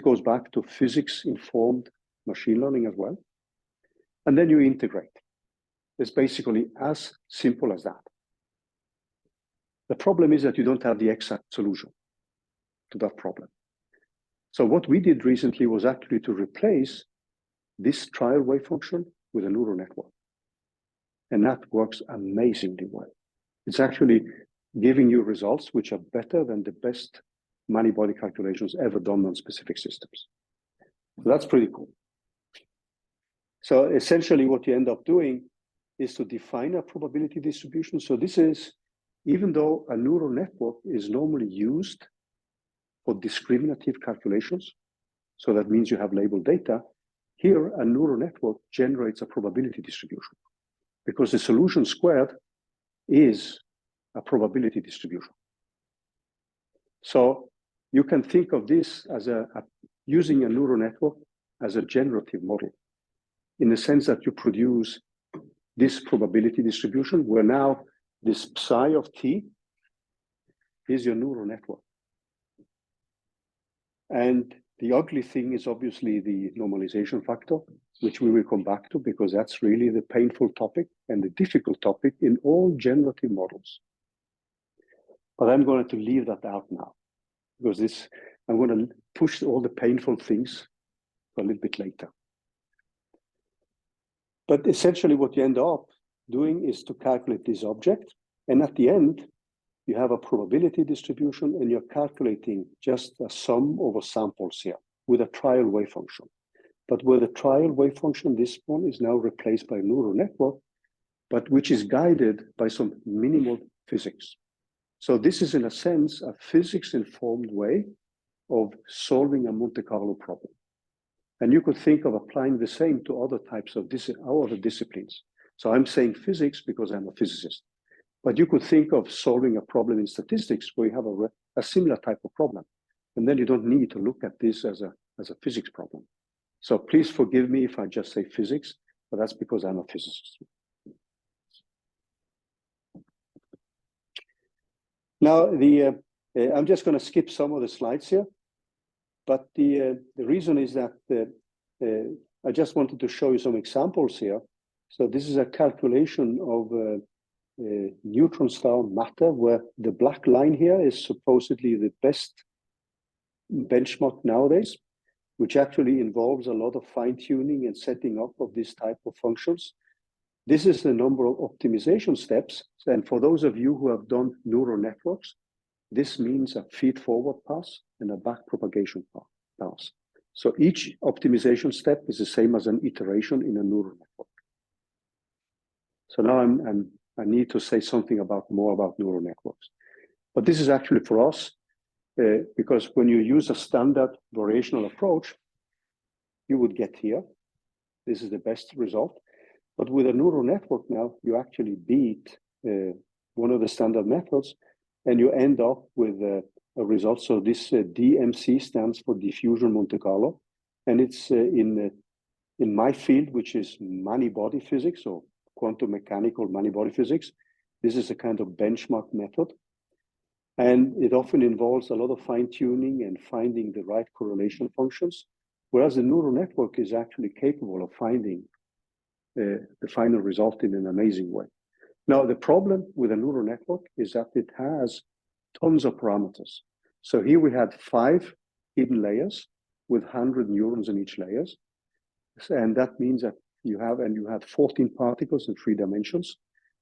goes back to physics-informed machine learning as well. And then you integrate. It's basically as simple as that. The problem is that you don't have the exact solution to that problem. So what we did recently was actually to replace this trial wave function with a neural network. And that works amazingly well. It's actually giving you results which are better than the best many-body calculations ever done on specific systems. So that's pretty cool. So essentially what you end up doing is to define a probability distribution. So this is, even though a neural network is normally used for discriminative calculations, so that means you have labeled data, here a neural network generates a probability distribution because the solution squared is a probability distribution. So you can think of this as using a neural network as a generative model, in the sense that you produce this probability distribution where now this psi of t is your neural network. And the ugly thing is obviously the normalization factor, which we will come back to because that's really the painful topic and the difficult topic in all generative models. But I'm going to leave that out now because I'm going to push all the painful things a little bit later. But essentially what you end up doing is to calculate this object. And at the end, you have a probability distribution and you're calculating just a sum over samples here with a trial wave function. But with a trial wave function, this one is now replaced by a neural network, but which is guided by some minimal physics. So this is, in a sense, a physics-informed way of solving a Monte Carlo problem. And you could think of applying the same to other types of other disciplines. So I'm saying physics because I'm a physicist. But you could think of solving a problem in statistics where you have a similar type of problem. And then you don't need to look at this as a physics problem. So please forgive me if I just say physics, but that's because I'm a physicist. Now, I'm just going to skip some of the slides here. But the reason is that I just wanted to show you some examples here. So this is a calculation of neutron star matter, where the black line here is supposedly the best benchmark nowadays, which actually involves a lot of fine-tuning and setting up of this type of functions. This is the number of optimization steps. And for those of you who have done neural networks, this means a feed-forward pass and a back propagation pass. So each optimization step is the same as an iteration in a neural network. So now I need to say something more about neural networks. But this is actually for us, because when you use a standard variational approach, you would get here. This is the best result. But with a neural network now, you actually beat one of the standard methods, and you end up with a result. So this DMC stands for diffusion Monte Carlo, and it's in my field, which is many-body physics or quantum mechanical many-body physics. This is a kind of benchmark method, and it often involves a lot of fine-tuning and finding the right correlation functions, whereas the neural network is actually capable of finding the final result in an amazing way. Now, the problem with a neural network is that it has tons of parameters. So here we had 5 hidden layers with 100 neurons in each layer. And that means that you had 14 particles in 3 dimensions.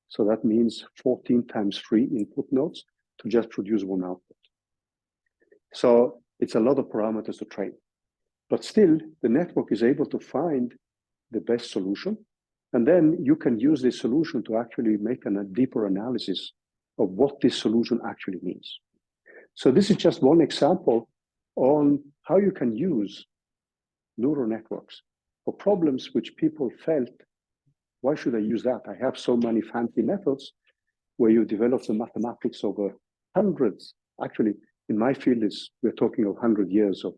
So that means 14 times 3 input nodes to just produce 1 output. So it's a lot of parameters to train. But still, the network is able to find the best solution. And then you can use this solution to actually make a deeper analysis of what this solution actually means. So this is just one example on how you can use neural networks for problems which people felt, why should I use that? I have so many fancy methods where you develop the mathematics over hundreds. Actually, in my field, we're talking of 100 years of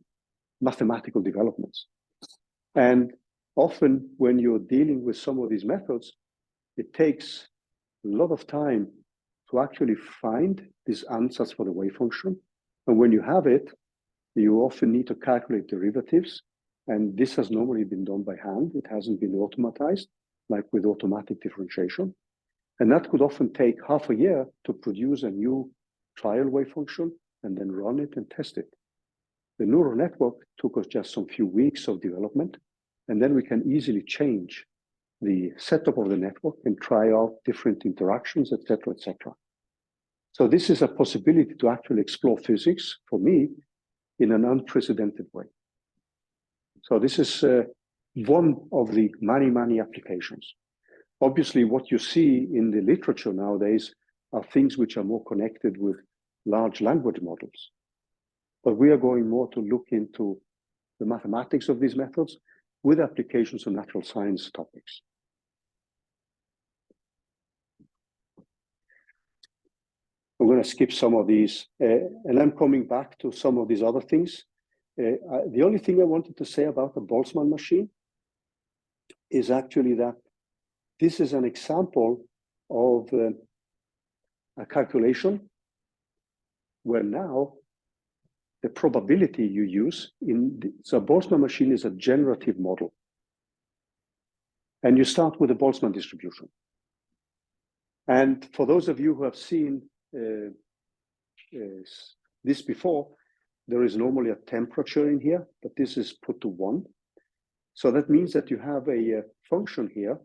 mathematical developments. And often when you're dealing with some of these methods, it takes a lot of time to actually find these answers for the wave function. And when you have it, you often need to calculate derivatives, and this has normally been done by hand. It hasn't been automatized, like with automatic differentiation. And that could often take half a year to produce a new trial wave function and then run it and test it. The neural network took us just some few weeks of development, and then we can easily change the setup of the network and try out different interactions, etc., etc. So this is a possibility to actually explore physics, for me, in an unprecedented way. So this is one of the many, many applications. Obviously, what you see in the literature nowadays are things which are more connected with large language models. But we are going more to look into the mathematics of these methods with applications of natural science topics. I'm going to skip some of these, and I'm coming back to some of these other things. The only thing I wanted to say about the Boltzmann machine is actually that this is an example of a calculation where now the probability you use so a Boltzmann machine is a generative model. And you start with a Boltzmann distribution. And for those of you who have seen this before, there is normally a temperature in here, but this is put to 1. So that means that you have a function here,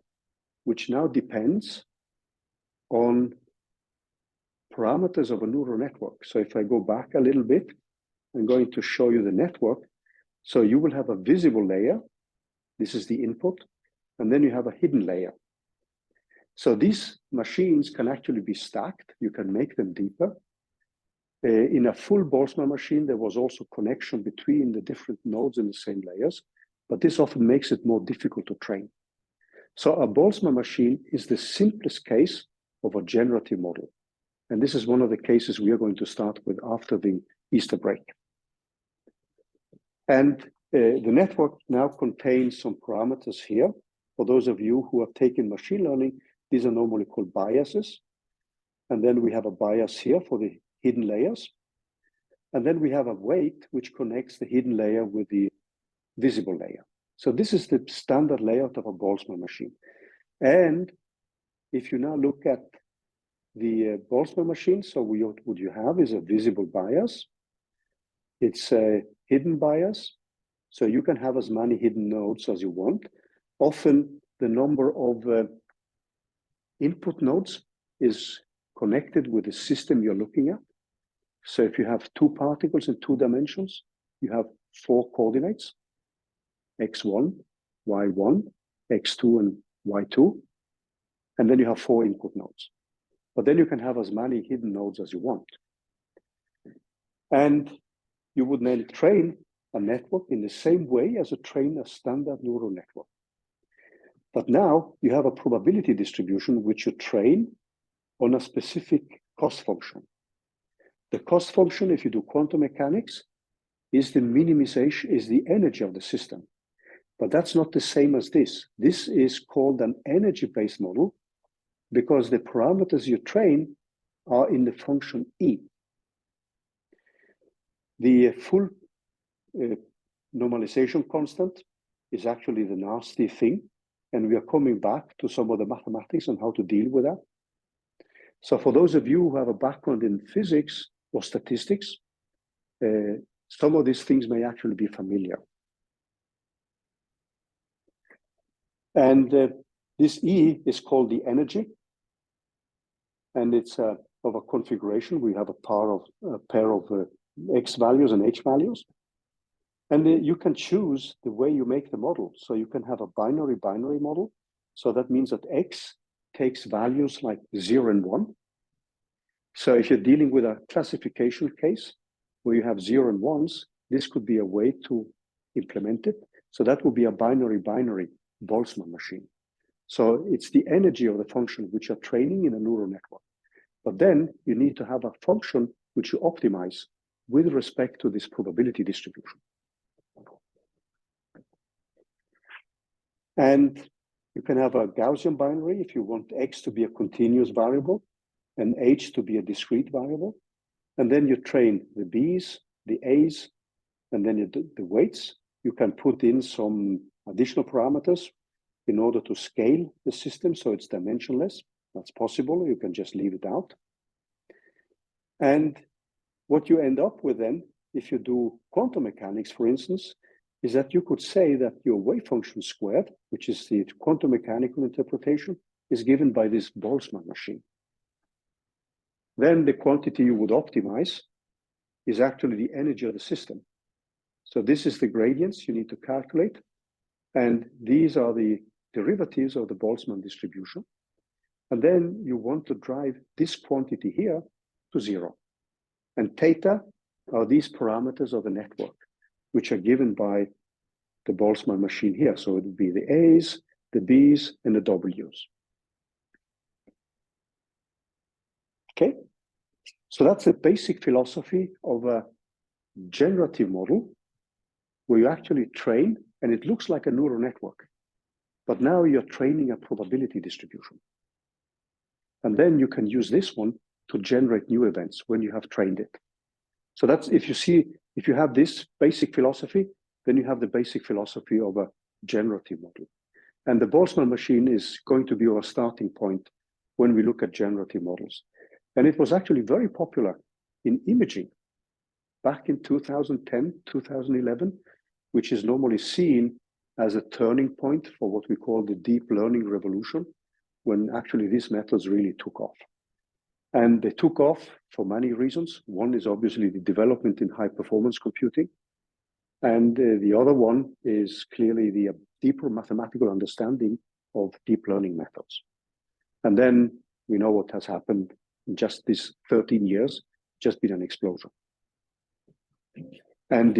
which now depends on parameters of a neural network. So if I go back a little bit, I'm going to show you the network. So you will have a visible layer. This is the input. And then you have a hidden layer. So these machines can actually be stacked. You can make them deeper. In a full Boltzmann machine, there was also connection between the different nodes in the same layers, but this often makes it more difficult to train. So a Boltzmann machine is the simplest case of a generative model. And this is one of the cases we are going to start with after the Easter break. And the network now contains some parameters here. For those of you who have taken machine learning, these are normally called biases. And then we have a bias here for the hidden layers. And then we have a weight which connects the hidden layer with the visible layer. So this is the standard layout of a Boltzmann machine. And if you now look at the Boltzmann machine, so what you have is a visible bias. It's a hidden bias. So you can have as many hidden nodes as you want. Often the number of input nodes is connected with the system you're looking at. So if you have 2 particles in 2 dimensions, you have 4 coordinates, x1, y1, x2, and y2. And then you have 4 input nodes. But then you can have as many hidden nodes as you want. And you would then train a network in the same way as you train a standard neural network. But now you have a probability distribution which you train on a specific cost function. The cost function, if you do quantum mechanics, is the minimization, is the energy of the system. But that's not the same as this. This is called an energy-based model because the parameters you train are in the function E. The full normalization constant is actually the nasty thing. And we are coming back to some of the mathematics and how to deal with that. So for those of you who have a background in physics or statistics, some of these things may actually be familiar. And this E is called the energy. And it's of a configuration. We have a pair of X values and H values. And you can choose the way you make the model. So you can have a binary model. So that means that X takes values like 0 and 1. So if you're dealing with a classification case where you have 0 and 1s, this could be a way to implement it. So that would be a binary Boltzmann machine. So it's the energy of the function which you're training in a neural network. But then you need to have a function which you optimize with respect to this probability distribution. And you can have a Gaussian binary if you want X to be a continuous variable and H to be a discrete variable. And then you train the B's, the A's, and then the weights. You can put in some additional parameters in order to scale the system so it's dimensionless. That's possible. You can just leave it out. And what you end up with then, if you do quantum mechanics, for instance, is that you could say that your wave function squared, which is the quantum mechanical interpretation, is given by this Boltzmann machine. Then the quantity you would optimize is actually the energy of the system. So this is the gradients you need to calculate. And these are the derivatives of the Boltzmann distribution. And then you want to drive this quantity here to 0. And theta are these parameters of the network, which are given by the Boltzmann machine here. So it would be the A's, the B's, and the W's. Okay, so that's the basic philosophy of a generative model where you actually train, and it looks like a neural network, but now you're training a probability distribution. And then you can use this one to generate new events when you have trained it. So that's, if you have this basic philosophy, then you have the basic philosophy of a generative model. And the Boltzmann machine is going to be our starting point when we look at generative models. And it was actually very popular in imaging back in 2010, 2011, which is normally seen as a turning point for what we call the deep learning revolution, when actually these methods really took off. And they took off for many reasons. One is obviously the development in high performance computing. And the other one is clearly the deeper mathematical understanding of deep learning methods. And then we know what has happened in just this 13 years, just been an explosion. And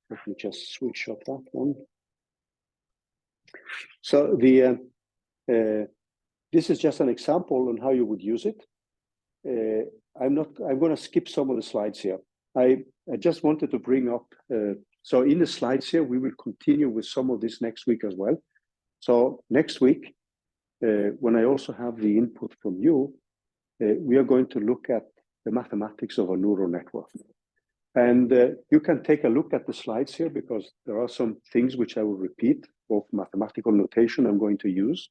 let me just switch off that one. So this is just an example on how you would use it. I'm going to skip some of the slides here. I just wanted to bring up, so in the slides here, we will continue with some of this next week as well. So next week, when I also have the input from you, we are going to look at the mathematics of a neural network. And you can take a look at the slides here because there are some things which I will repeat, both mathematical notation I'm going to use,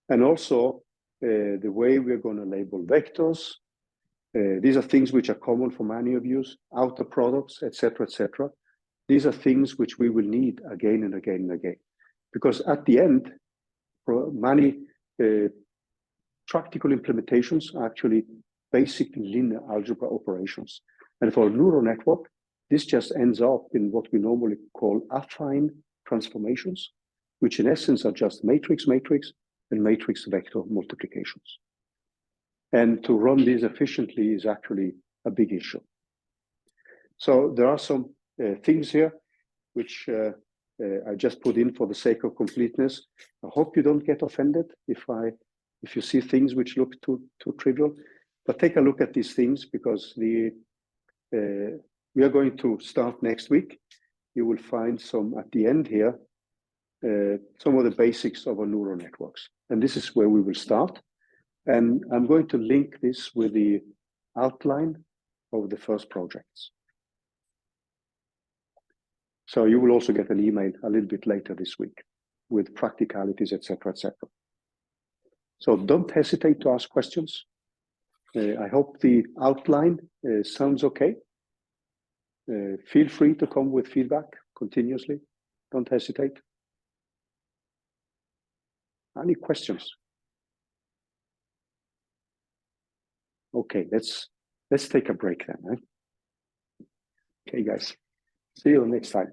and also the way we're going to label vectors. These are things which are common for many of you, outer products, etc., etc. These are things which we will need again and again and again. Because at the end, for many practical implementations are actually basic linear algebra operations. And for a neural network, this just ends up in what we normally call affine transformations, which in essence are just matrix-matrix and matrix vector multiplications. And to run these efficiently is actually a big issue. So there are some things here which I just put in for the sake of completeness. I hope you don't get offended if you see things which look too trivial, but take a look at these things because we are going to start next week. You will find some at the end here, some of the basics of our neural networks. And this is where we will start. And I'm going to link this with the outline of the first projects. So you will also get an email a little bit later this week with practicalities, etc., etc. So don't hesitate to ask questions. I hope the outline sounds okay. Feel free to come with feedback continuously. Don't hesitate. Any questions? Okay, let's take a break then. Okay, guys. See you next time.